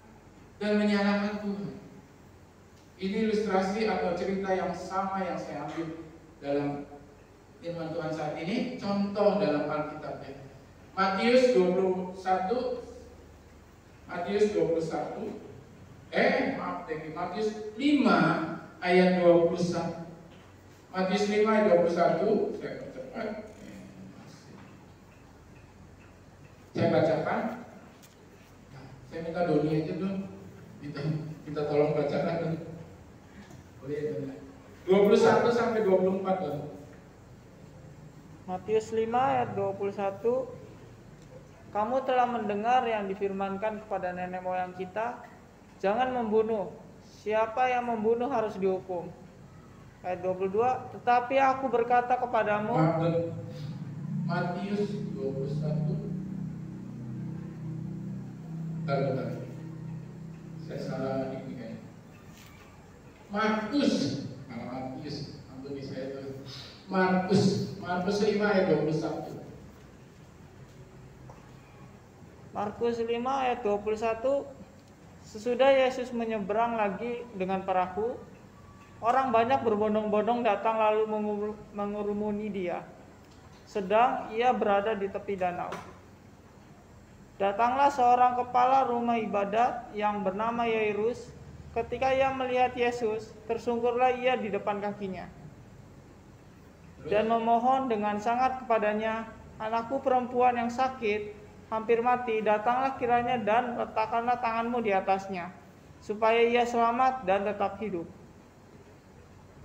dan menyalahkan Tuhan. Ini ilustrasi atau cerita yang sama yang saya ambil dalam firman Tuhan saat ini. Contoh dalam Alkitab ya. Matius 21 Matius 5 ayat 21. Matius 5 ayat 21, saya percepat. Saya bacakan. Nah, saya minta Doni aja dong. Kita tolong bacakan dong. Boleh ya, 21 sampai 24 dong. Matius 5 ayat 21. Kamu telah mendengar yang difirmankan kepada nenek moyang kita, jangan membunuh. Siapa yang membunuh harus dihukum. Ayat 22, tetapi aku berkata kepadamu. Matius 21. Bentar. Saya salah ini kayaknya. Markus, ampuni saya itu. Markus 5 ayat 21. Markus 5 ayat 21. Sesudah Yesus menyeberang lagi dengan perahu, orang banyak berbondong-bondong datang lalu mengurumuni dia, sedang ia berada di tepi danau. Datanglah seorang kepala rumah ibadat yang bernama Yairus. Ketika ia melihat Yesus, tersungkurlah ia di depan kakinya dan memohon dengan sangat kepadanya, anakku perempuan yang sakit hampir mati, datanglah kiranya dan letakkanlah tanganmu di atasnya, supaya ia selamat dan tetap hidup.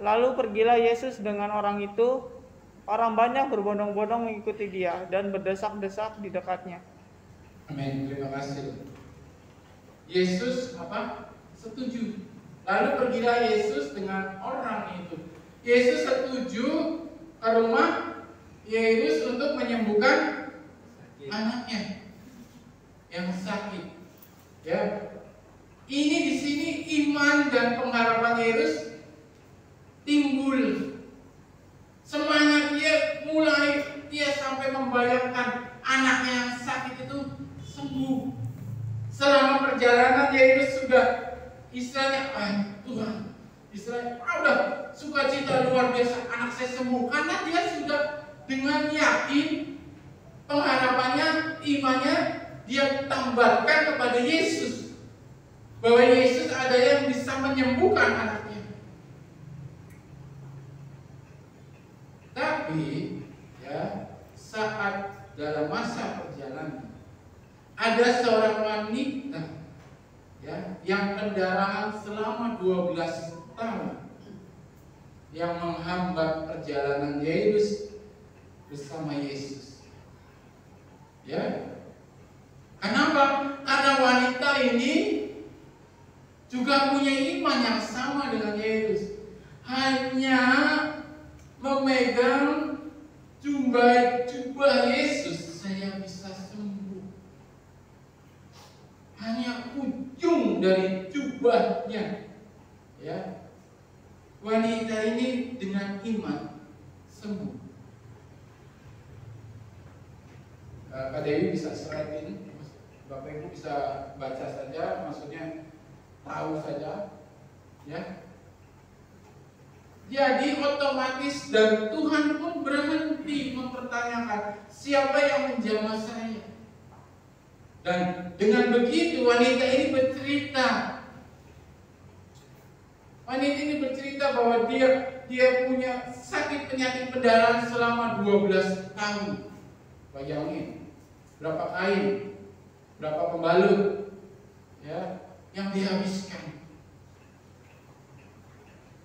Lalu pergilah Yesus dengan orang itu. Orang banyak berbondong-bondong mengikuti dia dan berdesak-desak di dekatnya. Amin, terima kasih. Yesus setuju. Lalu pergilah Yesus dengan orang itu. Yesus setuju ke rumah Yairus untuk menyembuhkan anaknya yang sakit. Ya, ini di sini iman dan pengharapan Yairus timbul. Semangat dia sampai membayangkan anaknya yang sakit itu sembuh. Selama perjalanan Yairus sudah istilahnya, Tuhan, udah sukacita luar biasa, anak saya sembuh, karena dia sudah dengan yakin. Pengharapannya, imannya dia tambahkan kepada Yesus, bahwa Yesus ada yang bisa menyembuhkan anaknya. Tapi ya, saat dalam masa perjalanan ada seorang wanita ya, yang kendaraan selama 12 tahun yang menghambat perjalanan Yairus bersama Yesus. Ya, kenapa? Karena wanita ini juga punya iman yang sama dengan Yesus. Hanya memegang jubah Yesus, saya bisa sembuh. Hanya ujung dari jubahnya. Ya, wanita ini dengan iman sembuh. Kak Dewi bisa slide ini, Bapak Ibu bisa baca saja, maksudnya tahu saja, ya. Jadi otomatis dan Tuhan pun berhenti mempertanyakan siapa yang menjamah saya. Dan dengan begitu wanita ini bercerita. Wanita ini bercerita bahwa dia punya sakit penyakit pendarahan selama 12 tahun. Bayangin. Berapa kain, berapa pembalut, ya, yang dihabiskan.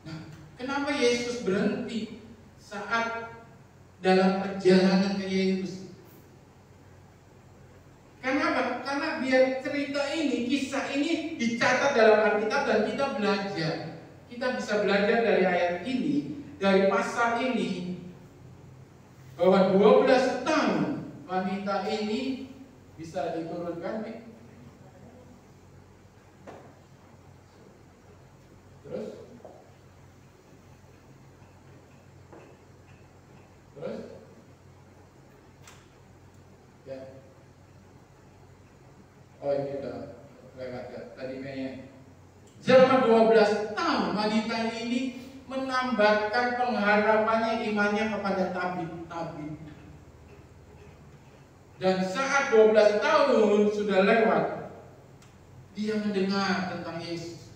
Nah, kenapa Yesus berhenti saat dalam perjalanan ke Yesus? Kenapa? Karena biar cerita ini, kisah ini dicatat dalam Alkitab dan kita belajar. kita bisa belajar dari ayat ini, dari pasal ini, bahwa 12 tahun wanita ini bisa diturunkan. Terus ya. Oh, ini udah lewat ya. Tadi kayaknya selama 12 tahun wanita ini menambahkan pengharapannya, imannya kepada tabib-tabib. Dan saat 12 tahun sudah lewat, dia mendengar tentang Yesus,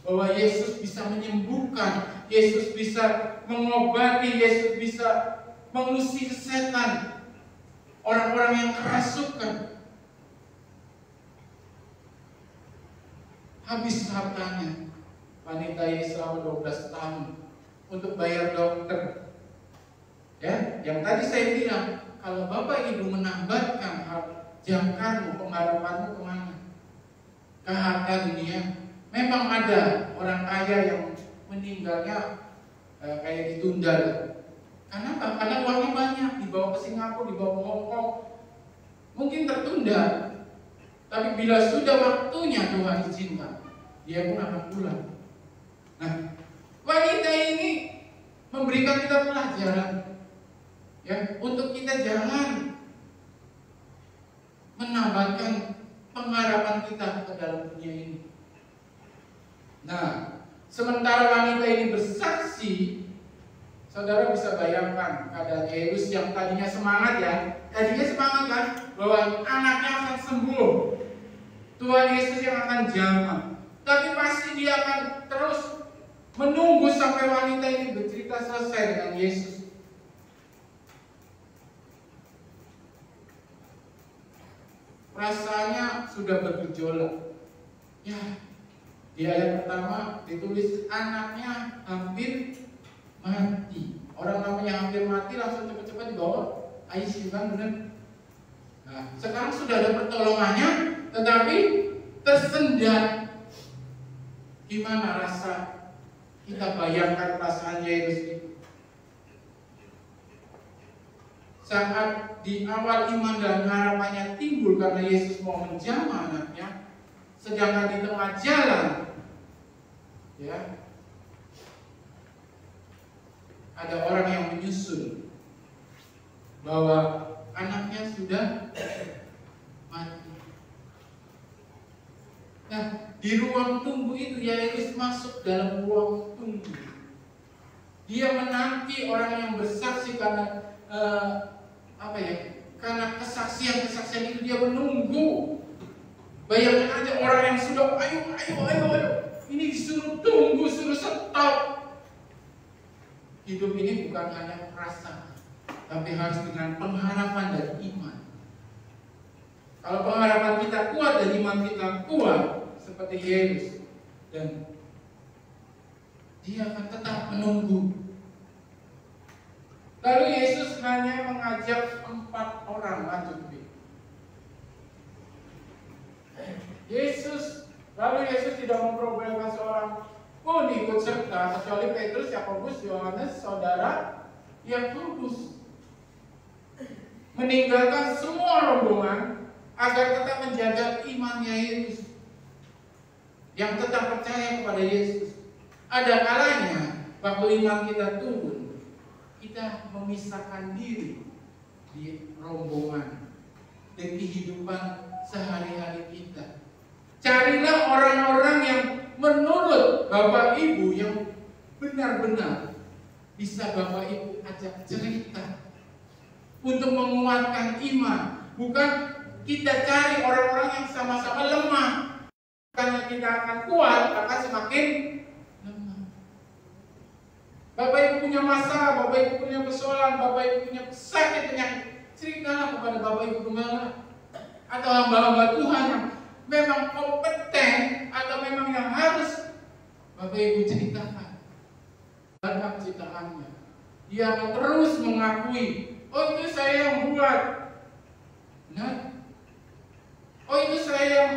bahwa Yesus bisa menyembuhkan, Yesus bisa mengobati, Yesus bisa mengusir setan, orang-orang yang kerasukan. Habis hartanya wanita ini selama 12 tahun untuk bayar dokter. Ya, yang tadi saya bilang, kalau Bapak Ibu menambahkan jangkarmu, pengharapanmu kemana? Ke harta dunia. Memang ada orang kaya yang meninggalnya kayak ditunda. Karena apa? Karena uangnya banyak, dibawa ke Singapura, dibawa ke Hong Kong, mungkin tertunda. Tapi bila sudah waktunya Tuhan izinkan, dia pun akan pulang. Nah, wanita ini memberikan kita pelajaran, ya, untuk kita jangan menambahkan pengharapan kita ke dalam dunia ini. Nah, sementara wanita ini bersaksi, saudara bisa bayangkan keadaan Yairus yang tadinya semangat, ya, tadinya semangat kan, bahwa anaknya akan sembuh, Tuhan Yesus yang akan jamah. Tapi pasti dia akan terus menunggu sampai wanita ini bercerita selesai dengan Yesus. Rasanya sudah bergejolak. Ya, di ayat pertama ditulis anaknya hampir mati. Orang namanya hampir mati langsung cepat-cepat dibawa ICU, kan, benar? Nah, sekarang sudah ada pertolongannya, tetapi tersendat. Gimana rasa? Kita bayangkan perasaan Yairus itu. Saat di awal iman dan harapannya timbul karena Yesus mau menjamah anaknya, sedangkan di tengah jalan, ya, ada orang yang menyusul bahwa anaknya sudah mati. Nah, di ruang tunggu itu Yairus masuk dalam ruang tunggu. Dia menanti orang yang bersaksi karena karena kesaksian itu dia menunggu. Bayangkan aja orang yang sudah ayo, ini disuruh tunggu, suruh stop. Hidup ini bukan hanya perasaan, tapi harus dengan pengharapan dan iman. Kalau pengharapan kita kuat dan iman kita kuat seperti Yairus, dan dia akan tetap menunggu. Lalu Yesus hanya mengajak 4 orang, lanjut. Lalu Yesus tidak memperbolehkan seorang pun ikut serta kecuali Petrus, Yakobus, Yohanes, saudara Yakobus. Meninggalkan semua rombongan agar tetap menjaga imannya Yesus, yang tetap percaya kepada Yesus. Ada kalanya waktu iman kita turun, kita memisahkan diri di rombongan, di kehidupan sehari-hari kita. Carilah orang-orang yang menurut Bapak Ibu yang benar-benar bisa Bapak Ibu ajak cerita untuk menguatkan iman. Bukan kita cari orang-orang yang sama-sama lemah, karena kita akan kuat akan semakin lemah. Bapak Ibu punya masalah, Bapak Ibu punya persoalan, Bapak Ibu punya sakit penyakit, ceritalah kepada Bapak Ibu gembala atau hamba-hamba Tuhan yang memang kompeten atau memang yang harus Bapak Ibu ceritakan tentang ciptaannya. Dia akan terus mengakui, oh itu saya yang buat, nah, oh itu saya yang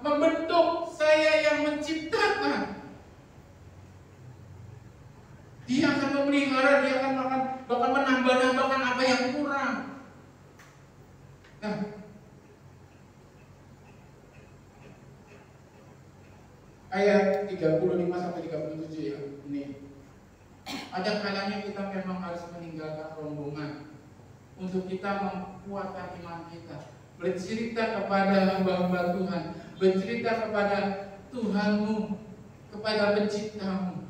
membentuk, saya yang menciptakan. Dia akan memelihara, dia akan bahkan menambah-nambahkan apa yang kurang. Nah, ayat 35-37 ya, ini. Ada kalanya kita memang harus meninggalkan rombongan untuk kita menguatkan iman kita. Bercerita kepada hamba-hamba Tuhan, bercerita kepada Tuhanmu, kepada penciptamu.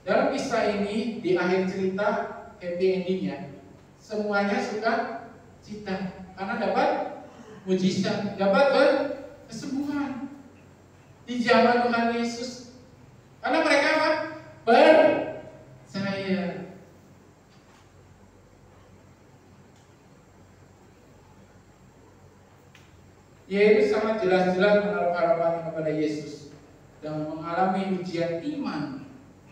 Dalam kisah ini, di akhir cerita, happy endingnya, semuanya suka cita karena dapat mujizat, dapat kesembuhan. Dijawab Tuhan Yesus karena mereka apa? Percaya. Yaitu sangat jelas-jelas menaruh harapannya kepada Yesus dan mengalami ujian iman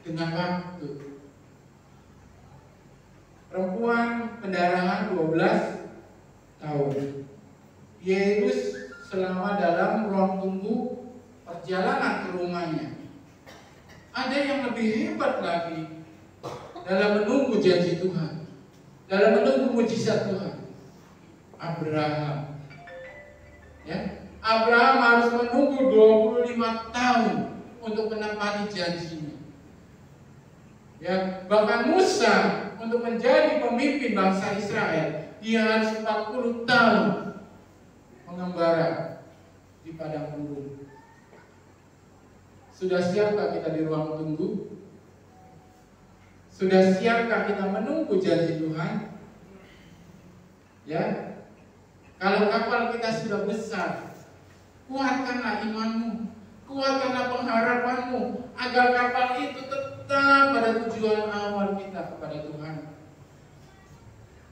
dengan waktu. Perempuan pendarahan 12 tahun. Yesus selama dalam ruang tunggu perjalanan ke rumahnya. Ada yang lebih hebat lagi dalam menunggu janji Tuhan, dalam menunggu mujizat Tuhan. Abraham. Ya, Abraham harus menunggu 25 tahun untuk menepati janjinya. Ya, bahkan Musa untuk menjadi pemimpin bangsa Israel, dia harus 40 tahun mengembara di padang gurun. Sudah siapkah kita di ruang tunggu? Sudah siapkah kita menunggu janji Tuhan? Ya, kalau kapal kita sudah besar, kuatkanlah imanmu, kuatkanlah pengharapanmu, agar kapal itu tetap pada tujuan awal kita kepada Tuhan.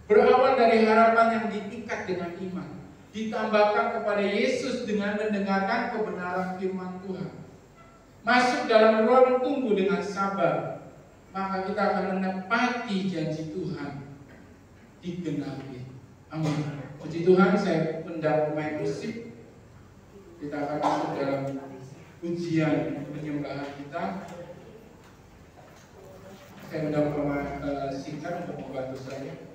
Berawal dari harapan yang diikat dengan iman, ditambahkan kepada Yesus dengan mendengarkan kebenaran firman Tuhan. Masuk dalam ruang tunggu dengan sabar, maka kita akan menepati janji Tuhan digenapi. Amin. Puji Tuhan, saya undang pemain musik. Kita akan masuk dalam ujian penyembahan kita. Saya undang pemain singkat untuk membantu saya.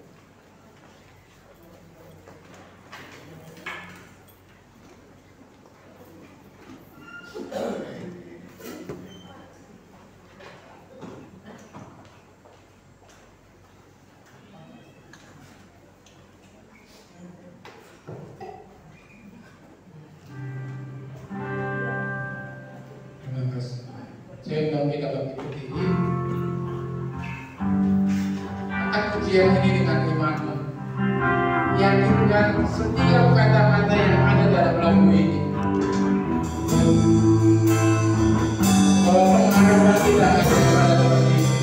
Kita bangkit berdiri. Angkat pujian ini dengan imanmu. Yakinkan setiap kata-kata yang ada dalam lagu ini. Bahwa pengharapan kita ada pada Tuhan Yesus.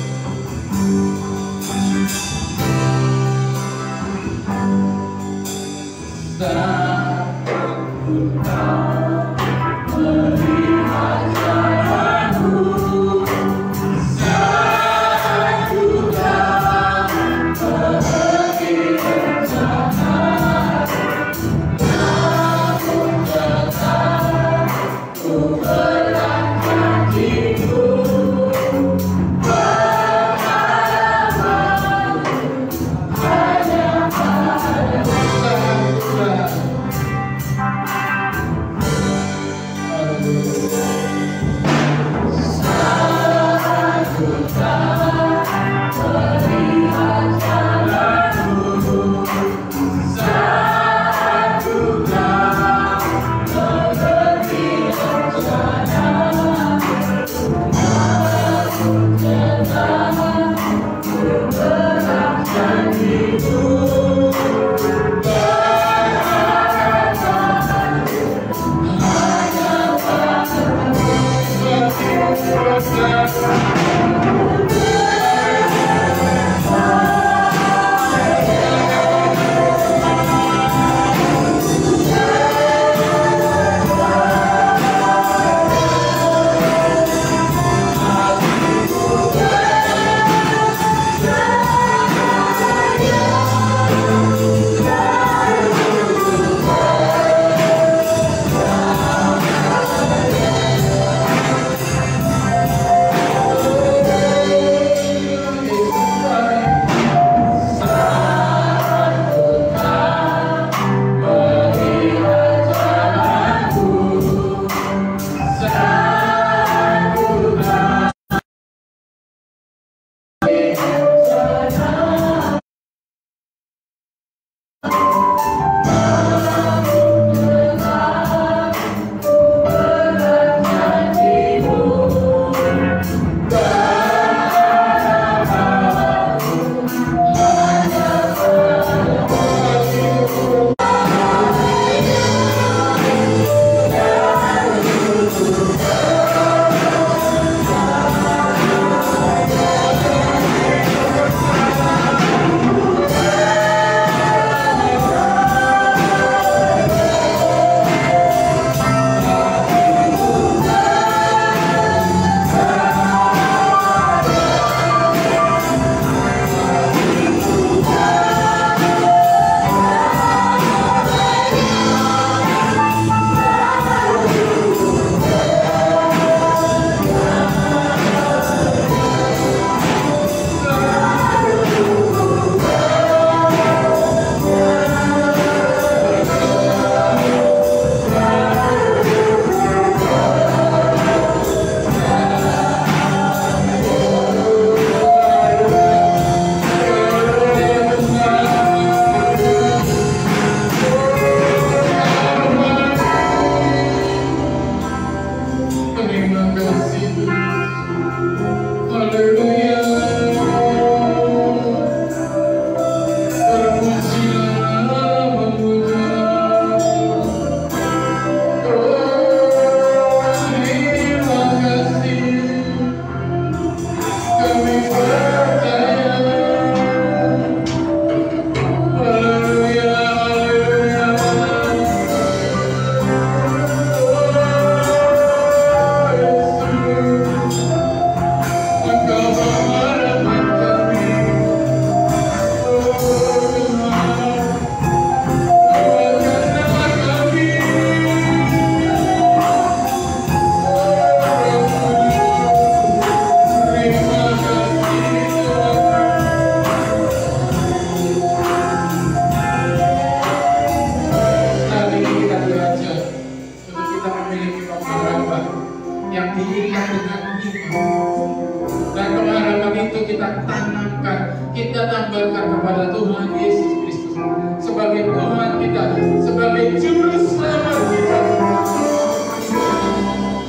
kita tanamkan, kita tambahkan kepada Tuhan Yesus Kristus sebagai Tuhan kita, sebagai Juru Selamat kita.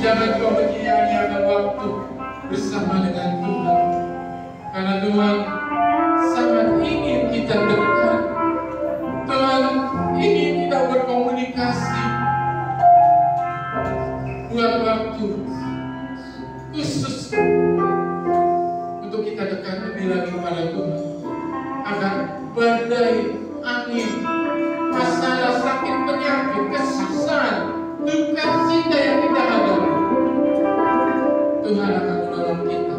Jangan kau menyia-nyiakan waktu bersama dengan Tuhan, karena Tuhan sangat ingin kita dekat. Tuhan ingin kita berkomunikasi. Buat waktu khusus untuk kita dekat lebih lagi kepada Tuhan, agar badai, angin, masalah, sakit, penyakit, kesusahan, duka cita yang kita hadapi, Tuhan akan menolong kita,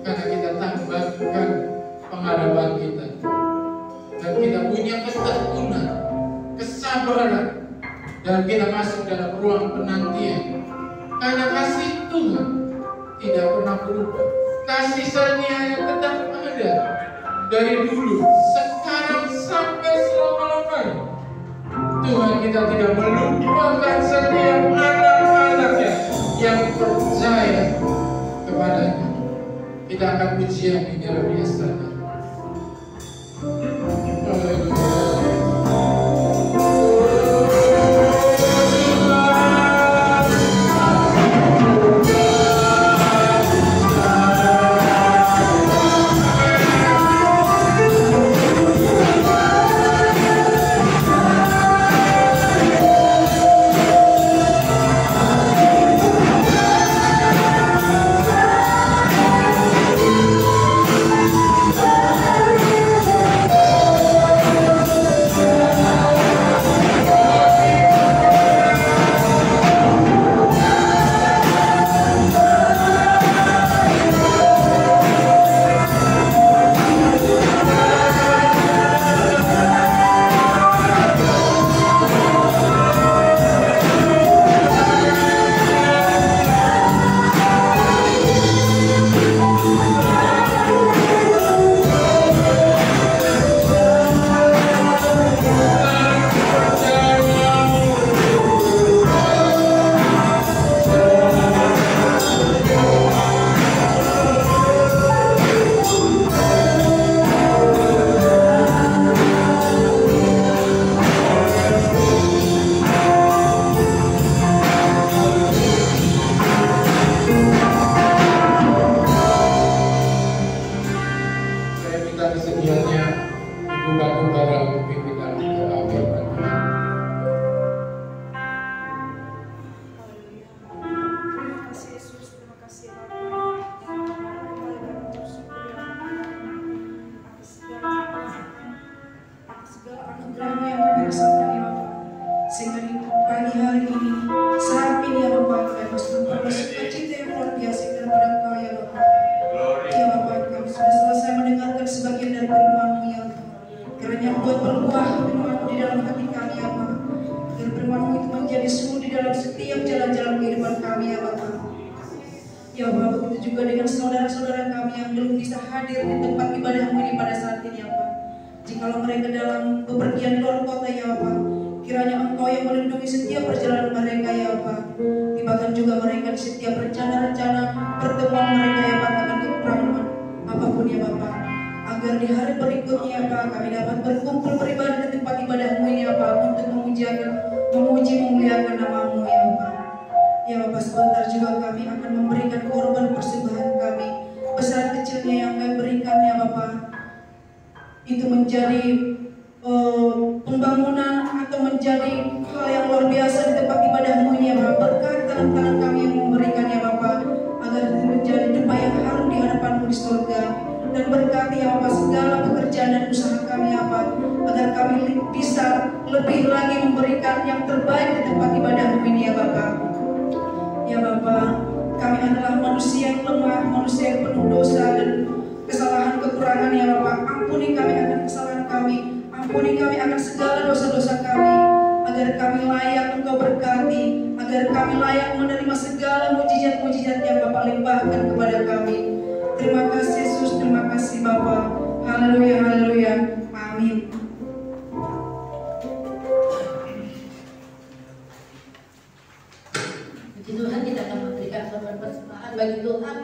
karena kita tambahkan pengharapan kita, dan kita punya ketekunan, kesabaran, dan kita masuk dalam ruang penantian. Karena kasih Tuhan tidak pernah berubah, kasih setia yang tetap ada dari dulu, sekarang sampai selama-lamanya. Tuhan kita tidak melupakan setiap anak-anaknya yang percaya kepadanya. Kita akan pujian di dalam biasanya. Puji Tuhan, kita akan memberikan korban persembahan bagi Tuhan.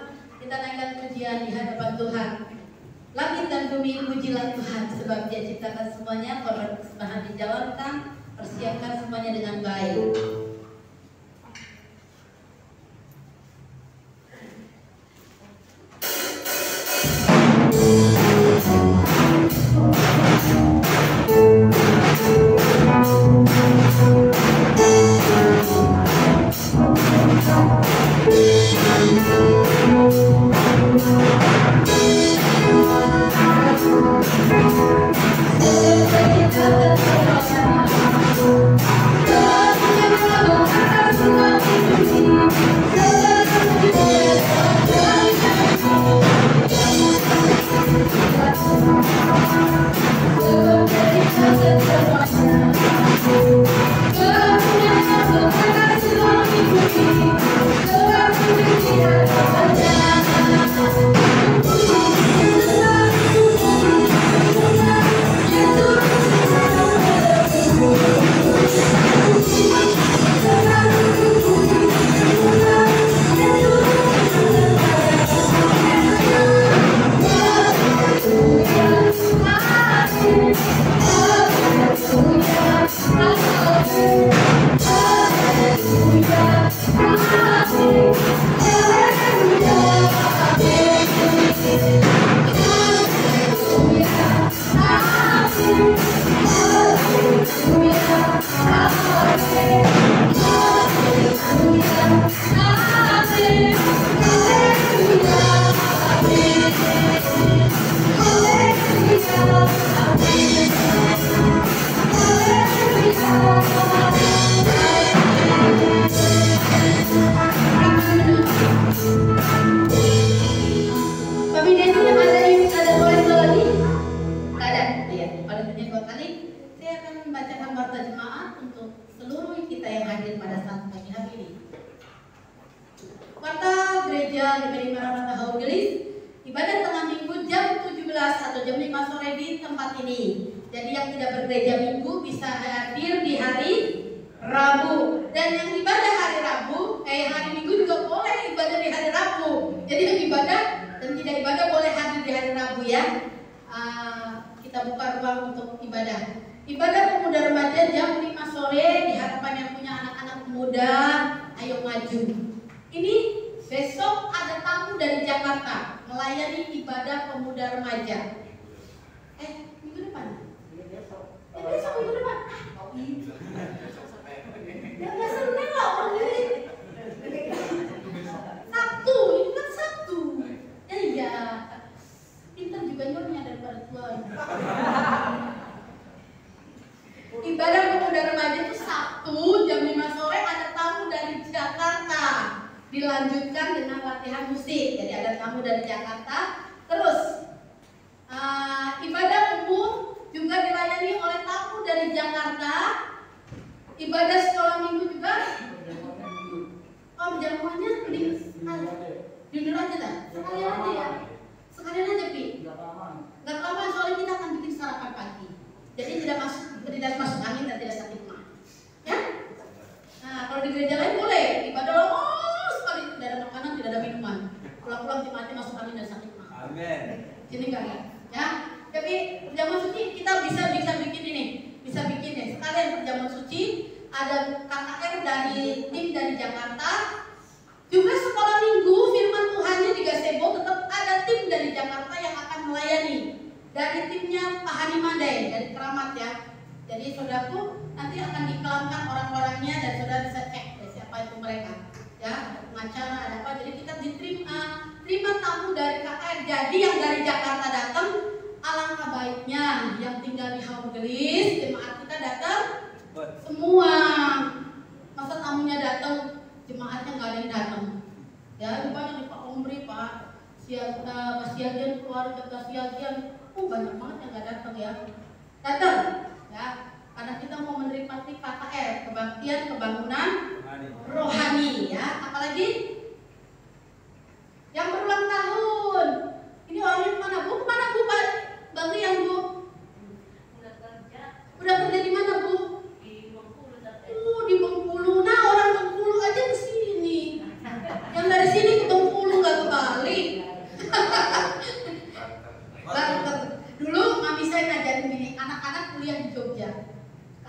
Kita naikkan pujian di hadapan Tuhan. Tuhan. Langit dan bumi pujilah Tuhan, sebab Dia ciptakan semuanya, korban persembahan dijalankan, persiapkan semuanya dengan baik.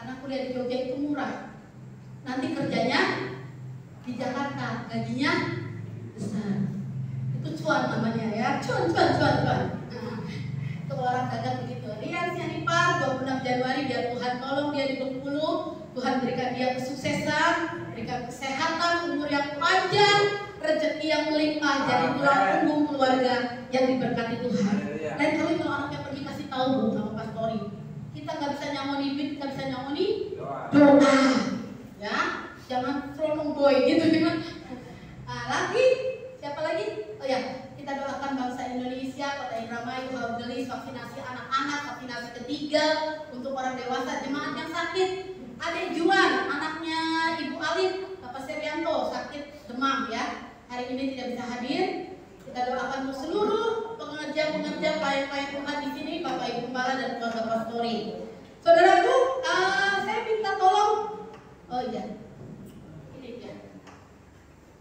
karena kuliah di Jogja itu murah. Nanti kerjanya di Jakarta, gajinya besar. Itu cuan namanya ya, cuan. Itu orang dagang begitu. Lihat si Anipar, 26 Januari biar Tuhan tolong dia di Bengkulu, Tuhan berikan dia kesuksesan, berikan kesehatan, umur yang panjang, rezeki yang melimpah, jadi tulang punggung keluarga yang diberkati Tuhan. Lain kali kalau anaknya pergi kasih tahu Bu sama pastori, kita nggak bisa nyamoni duit, kita bisa nyamoni doa, ya, jangan strong boy gitu kan. Nah, lagi siapa lagi? Oh ya, kita doakan bangsa Indonesia, Kota Indramayu, Gelis, vaksinasi anak-anak, vaksinasi ketiga untuk orang dewasa, jemaat yang sakit. Adek Juan, anaknya Ibu Alif, Bapak Serianto sakit demam ya. Hari ini tidak bisa hadir. Kita doakan untuk seluruh pengerja-pengerja pelayan-pelayan Tuhan di sini, Bapak Ibu Gembala dan keluarga pastori. Saudaraku, saya minta tolong. Oh iya, ini dia.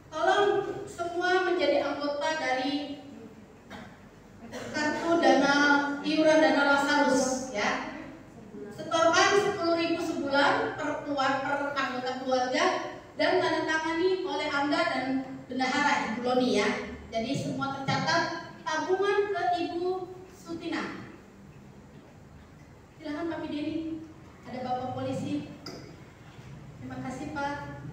Tolong semua menjadi anggota dari kartu dana iuran dana Lazarus ya. Setorkan 10.000 sebulan per anggota keluarga dan tanda tangani oleh Anda dan bendahara Ibu Loni ya. Jadi semua tercatat, tabungan ke Ibu Sutina. Silakan Pak Mideni, ada Bapak Polisi. Terima kasih Pak.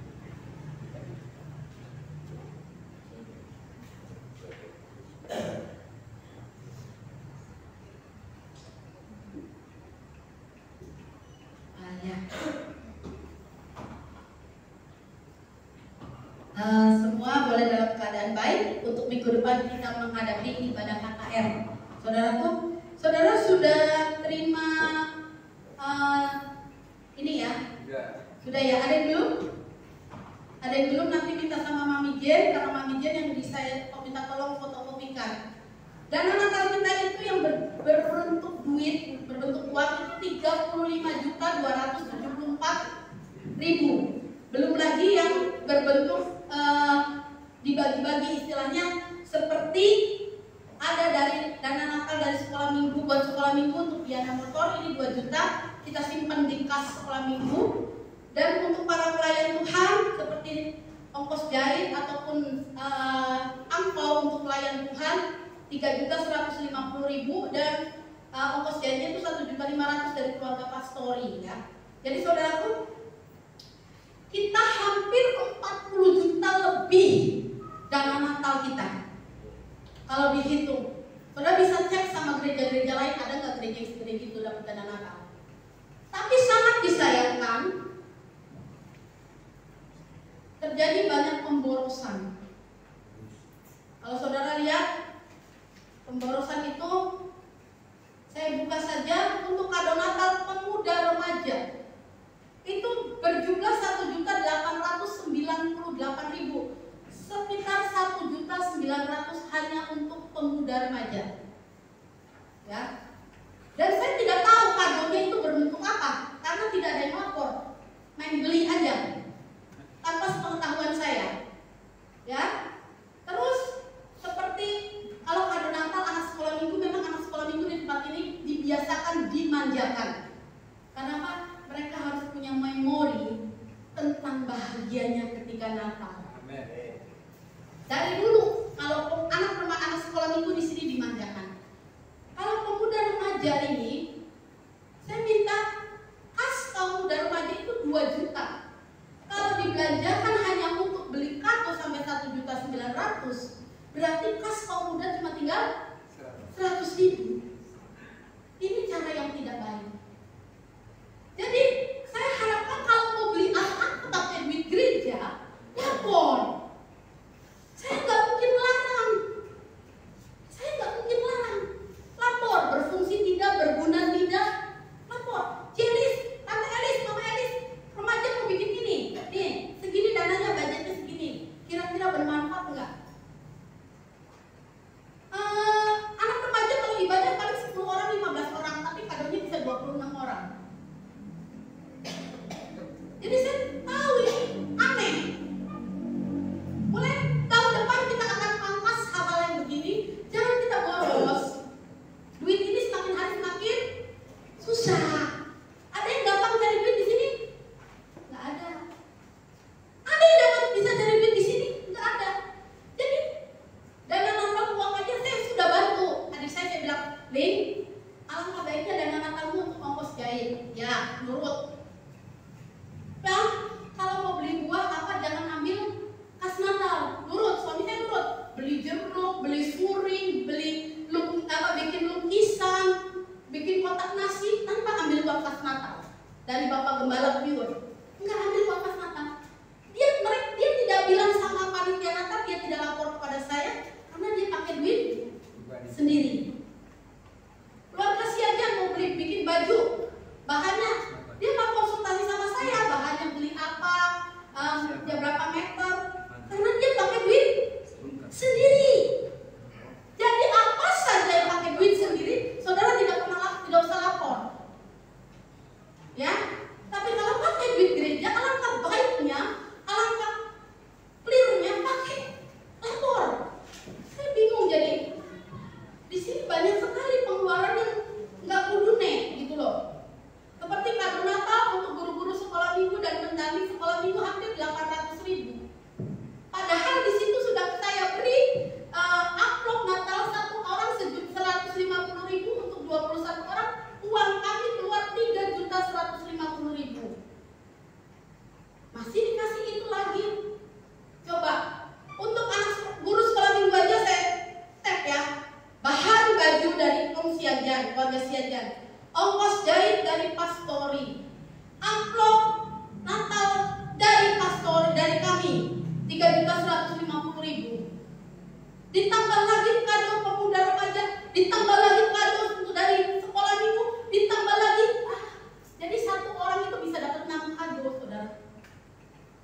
Semua boleh dalam keadaan baik untuk minggu depan kita menghadapi ibadah KKR. Saudara sudah terima ini ya? Sudah ya? Ada yang belum? Ada yang belum? Nanti minta sama Mami Jen, karena Mami Jen yang bisa minta tolong fotokopikan. Dana Natal kita itu yang berbentuk duit, berbentuk uang itu 35.274.000. Belum lagi yang berbentuk dibagi-bagi, istilahnya seperti ada dari dana Natal dari sekolah minggu, buat sekolah minggu untuk biaya motor ini 2 juta kita simpan di kas sekolah minggu. Dan untuk para pelayan Tuhan seperti ongkos jahit ataupun angpau untuk pelayan Tuhan 3.150.000 dan ongkos jahitnya itu 1.500.000 dari keluarga pastori ya. Jadi saudaraku, kita hampir 40 juta lebih dana Natal kita. Kalau dihitung, saudara bisa cek sama gereja-gereja lain, ada nggak gereja yang segede gitu dapat dana Natal. Tapi sangat disayangkan, terjadi banyak pemborosan. Kalau saudara lihat, pemborosan itu saya buka saja untuk kado Natal pemuda remaja. Itu berjumlah 1.898.000, sekitar 1.900.000 hanya untuk pemuda remaja. Ya. Dan saya tidak tahu kadonya itu berbentuk apa, karena tidak ada yang lapor, main beli aja, tanpa sepengetahuan saya. Ya. Terus seperti kalau kado Natal anak sekolah minggu, memang anak sekolah minggu di tempat ini dibiasakan dimanjakan. Kenapa? Mereka harus punya memori tentang bahagianya ketika Natal. Amen. Dari dulu, kalau anak sekolah minggu di sini dimanjakan. Kalau pemuda remaja ini, saya minta kas kaum muda remaja itu 2 juta. Kalau dibelanjakan hanya untuk beli kado sampai 1.900.000, berarti kas kaum muda cuma tinggal 100.000. Ini cara yang tidak baik. Jadi saya harapkan kalau mau beli alat pakai duit gereja, lapor. Saya nggak mungkin larang. Lapor, berfungsi tidak, berguna Link, alangkah baiknya dana Natalmu untuk ongkos jahit. Ya, nurut. Dan kalau mau beli buah apa jangan ambil kas Natal. Nurut, suami saya nurut. Beli jeruk, beli suring, beli bikin lukisan, bikin kotak nasi tanpa ambil uang kas Natal dari Bapak Gembala Piur. Enggak ambil uang kas Natal. Dia tidak bilang sama panitia Natal, dia tidak lapor kepada saya karena dia pakai duit sendiri. Keluarga si aja mau beli bikin baju, bahannya dia mau konsultasi sama saya, bahannya beli apa, dia berapa meter, karena dia pakai duit sendiri. Jadi apa saja yang pakai duit sendiri, saudara tidak usah lapor, ya. Tapi kalau pakai duit gereja, alangkah baiknya, alangkah clearnya pakai lapor. Saya bingung jadi. Di sini banyak sekali pengeluaran yang nggak kudune gitu loh. Seperti kado Natal untuk guru-guru sekolah minggu dan pendamping sekolah minggu hampir 800.000. Padahal di situ sudah saya beri amplop Natal satu orang 150.000 untuk 21 orang. Uang kami keluar 3.150.000. Masih dikasih itu lagi. Coba untuk anak guru sekolah minggu aja saya tag ya. Bahan baju dari Om Siajan, keluarga Siajan, ongkos jahit dari Pastori, amplop Natal dari Pastori, dari kami 3.150.000. Ditambah lagi kado pemuda remaja, ditambah lagi kado dari sekolah minggu, ditambah lagi. Jadi satu orang itu bisa dapat 6 kado, saudara.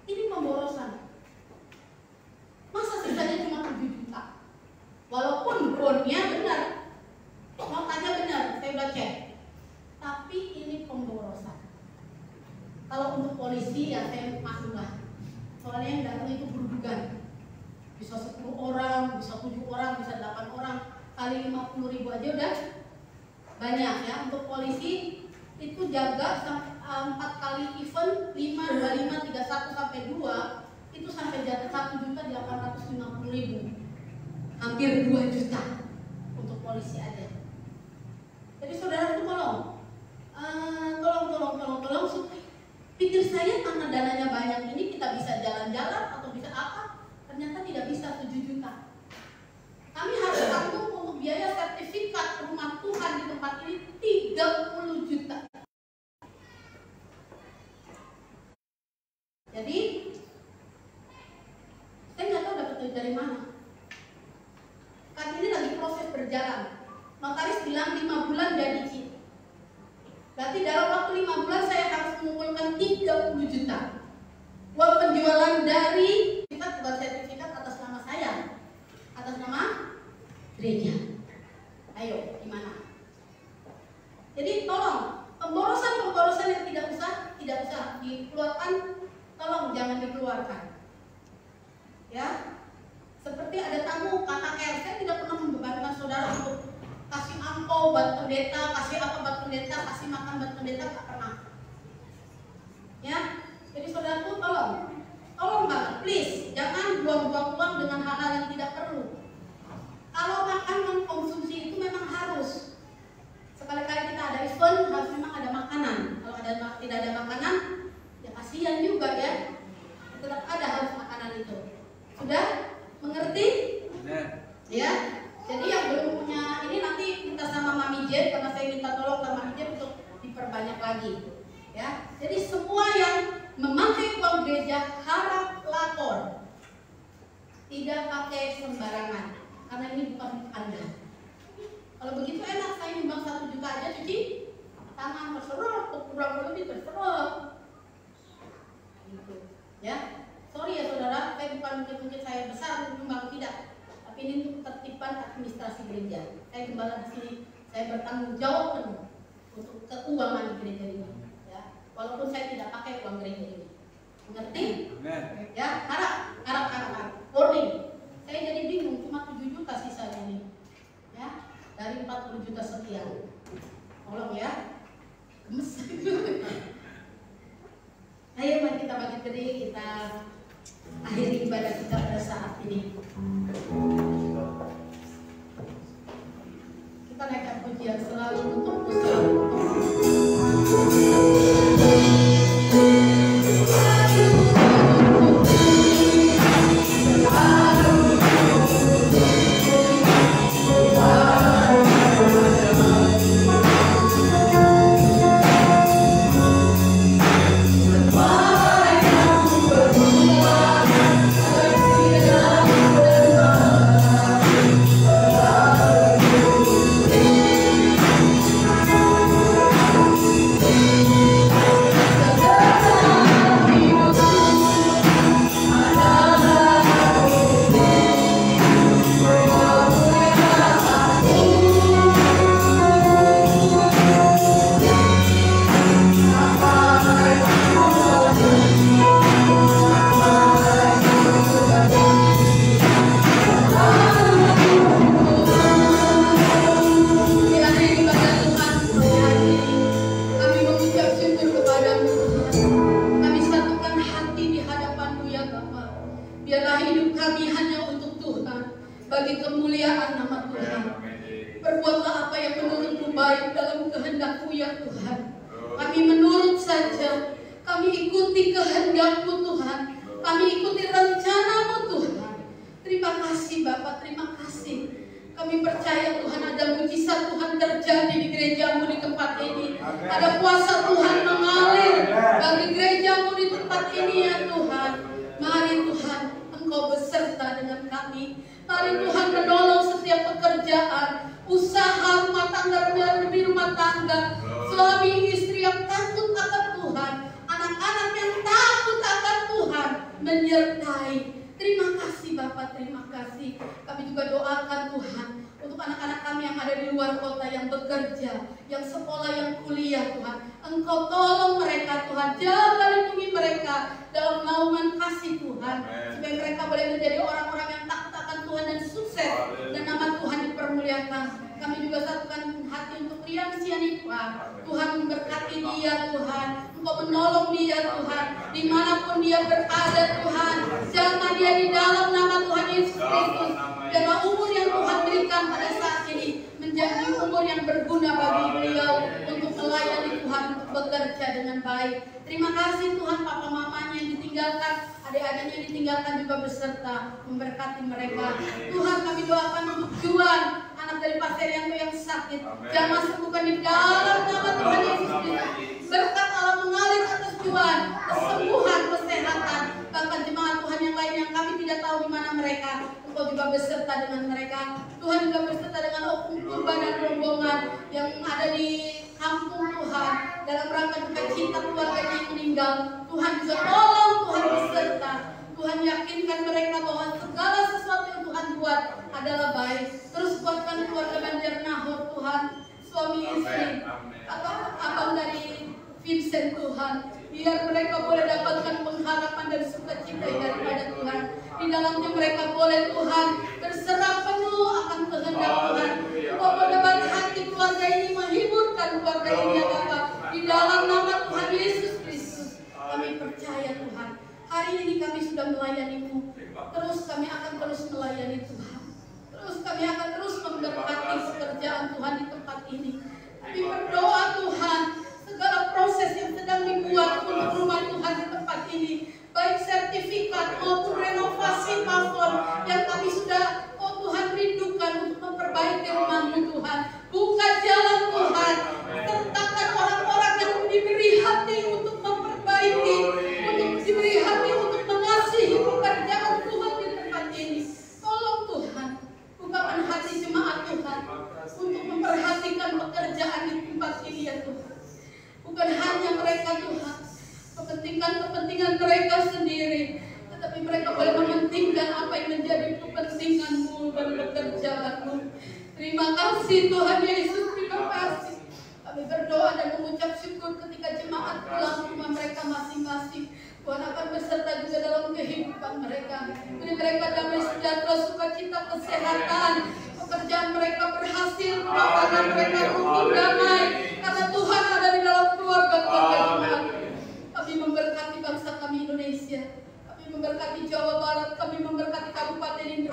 Ini pemborosan. Masa sisanya cuma 7 juta? Walaupun bonnya benar, notanya benar, saya udah cek. Tapi ini pemborosan. Kalau untuk polisi ya saya maklumlah. Soalnya yang datang itu berdugan. Bisa 10 orang, bisa 7 orang, bisa 8 orang. Kali 50.000 aja udah banyak ya. Untuk polisi itu jaga 4 kali event 5, 25, 31 sampai 2 itu sampai jatuh 1.850.000. Hampir 2 juta untuk polisi aja. Jadi saudara itu tolong pikir saya karena dananya banyak ini kita bisa jalan-jalan atau bisa apa? Ternyata tidak bisa 7 juta. Kami harus tanggung untuk biaya sertifikat rumah Tuhan di tempat ini 30 juta. Jadi saya nggak tahu dapat duit dari mana. Kan ini lagi proses berjalan. Notaris bilang 5 bulan jadi cicil. Berarti dalam waktu 5 bulan saya harus mengumpulkan 30 juta. Uang penjualan dari kita bukan sertifikat atas nama saya, atas nama gereja. Ayo, gimana? Jadi tolong pemborosan yang tidak usah dikeluarkan, tolong jangan dikeluarkan. Ya. Seperti ada tamu KKR, saya tidak pernah membebankan saudara untuk kasih angpau buat pendeta, kasih apa buat pendeta, kasih makan buat pendeta, nggak pernah. Ya, jadi saudaraku tolong banget, please, jangan buang-buang uang dengan hal-hal yang tidak perlu. Kalau makan non konsumsi itu memang harus. Sekali-kali kita ada event harus memang ada makanan. Kalau tidak ada makanan, ya kasihan juga ya. Tetap ada harus makanan itu. Sudah? Mengerti? Ya. Jadi yang belum punya ini nanti minta sama Mami Jen, karena saya minta tolong sama Mami Jen untuk diperbanyak lagi. Ya. Jadi semua yang memakai uang gereja harap lapor. Tidak pakai sembarangan, karena ini bukan Anda. Kalau begitu enak, saya nyumbang 1 juta aja cuci tangan, terserah, kurang lebih terserah. Gitu. Ya. Sorry ya saudara, saya bukan mungkin saya besar menyumbang, tidak. Tapi ini untuk ketertiban administrasi gereja. Saya gembala di sini, saya bertanggung jawab penuh untuk keuangan gereja ini. Ya, walaupun saya tidak pakai uang gereja ini. Mengerti? Amen. Ya, harap. Warning. Saya jadi bingung, cuma 7 juta sisanya ini. Ya, dari 40 juta sekian. Tolong ya. Gemes. Ayo mari kita bangkit berdiri, kita akhiri ibadah kita pada saat ini. Kita naikkan puji. pujian selalu untuk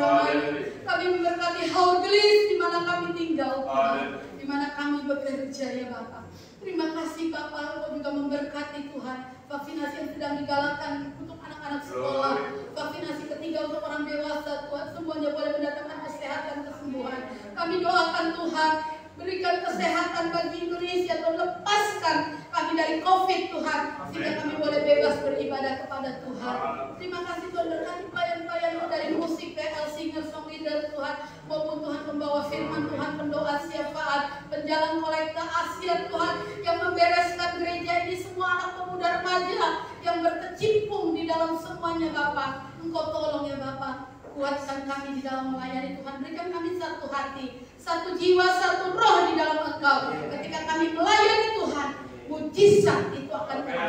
Tuhan. Kami memberkati Haur Gelis di mana kami tinggal. di mana kami bekerja ya Bapak. Terima kasih Bapak, Engkau juga memberkati Tuhan. Vaksinasi yang sedang digalakkan untuk anak-anak sekolah, vaksinasi ketiga untuk orang dewasa, Tuhan, semuanya boleh mendatangkan kesehatan, kesembuhan. Kami doakan Tuhan, berikan kesehatan bagi Indonesia, Tuhan, lepaskan kami dari COVID Tuhan, sehingga kami boleh bebas beribadah kepada Tuhan. Terima kasih Tuhan, berkati pelayan-pelayan dari musik, PL, singer, songwriter Tuhan, maupun Tuhan pembawa firman Tuhan, pendoa syafaat, penjalan kolekta Asia Tuhan, yang membereskan gereja ini, semua anak pemuda remaja yang berkecimpung di dalam semuanya Bapak. Engkau tolong ya Bapak, kuatkan kami di dalam melayani Tuhan, berikan kami satu hati, satu jiwa, satu roh di dalam Engkau. Ketika kami melayani Tuhan, mujizat itu akan terjadi.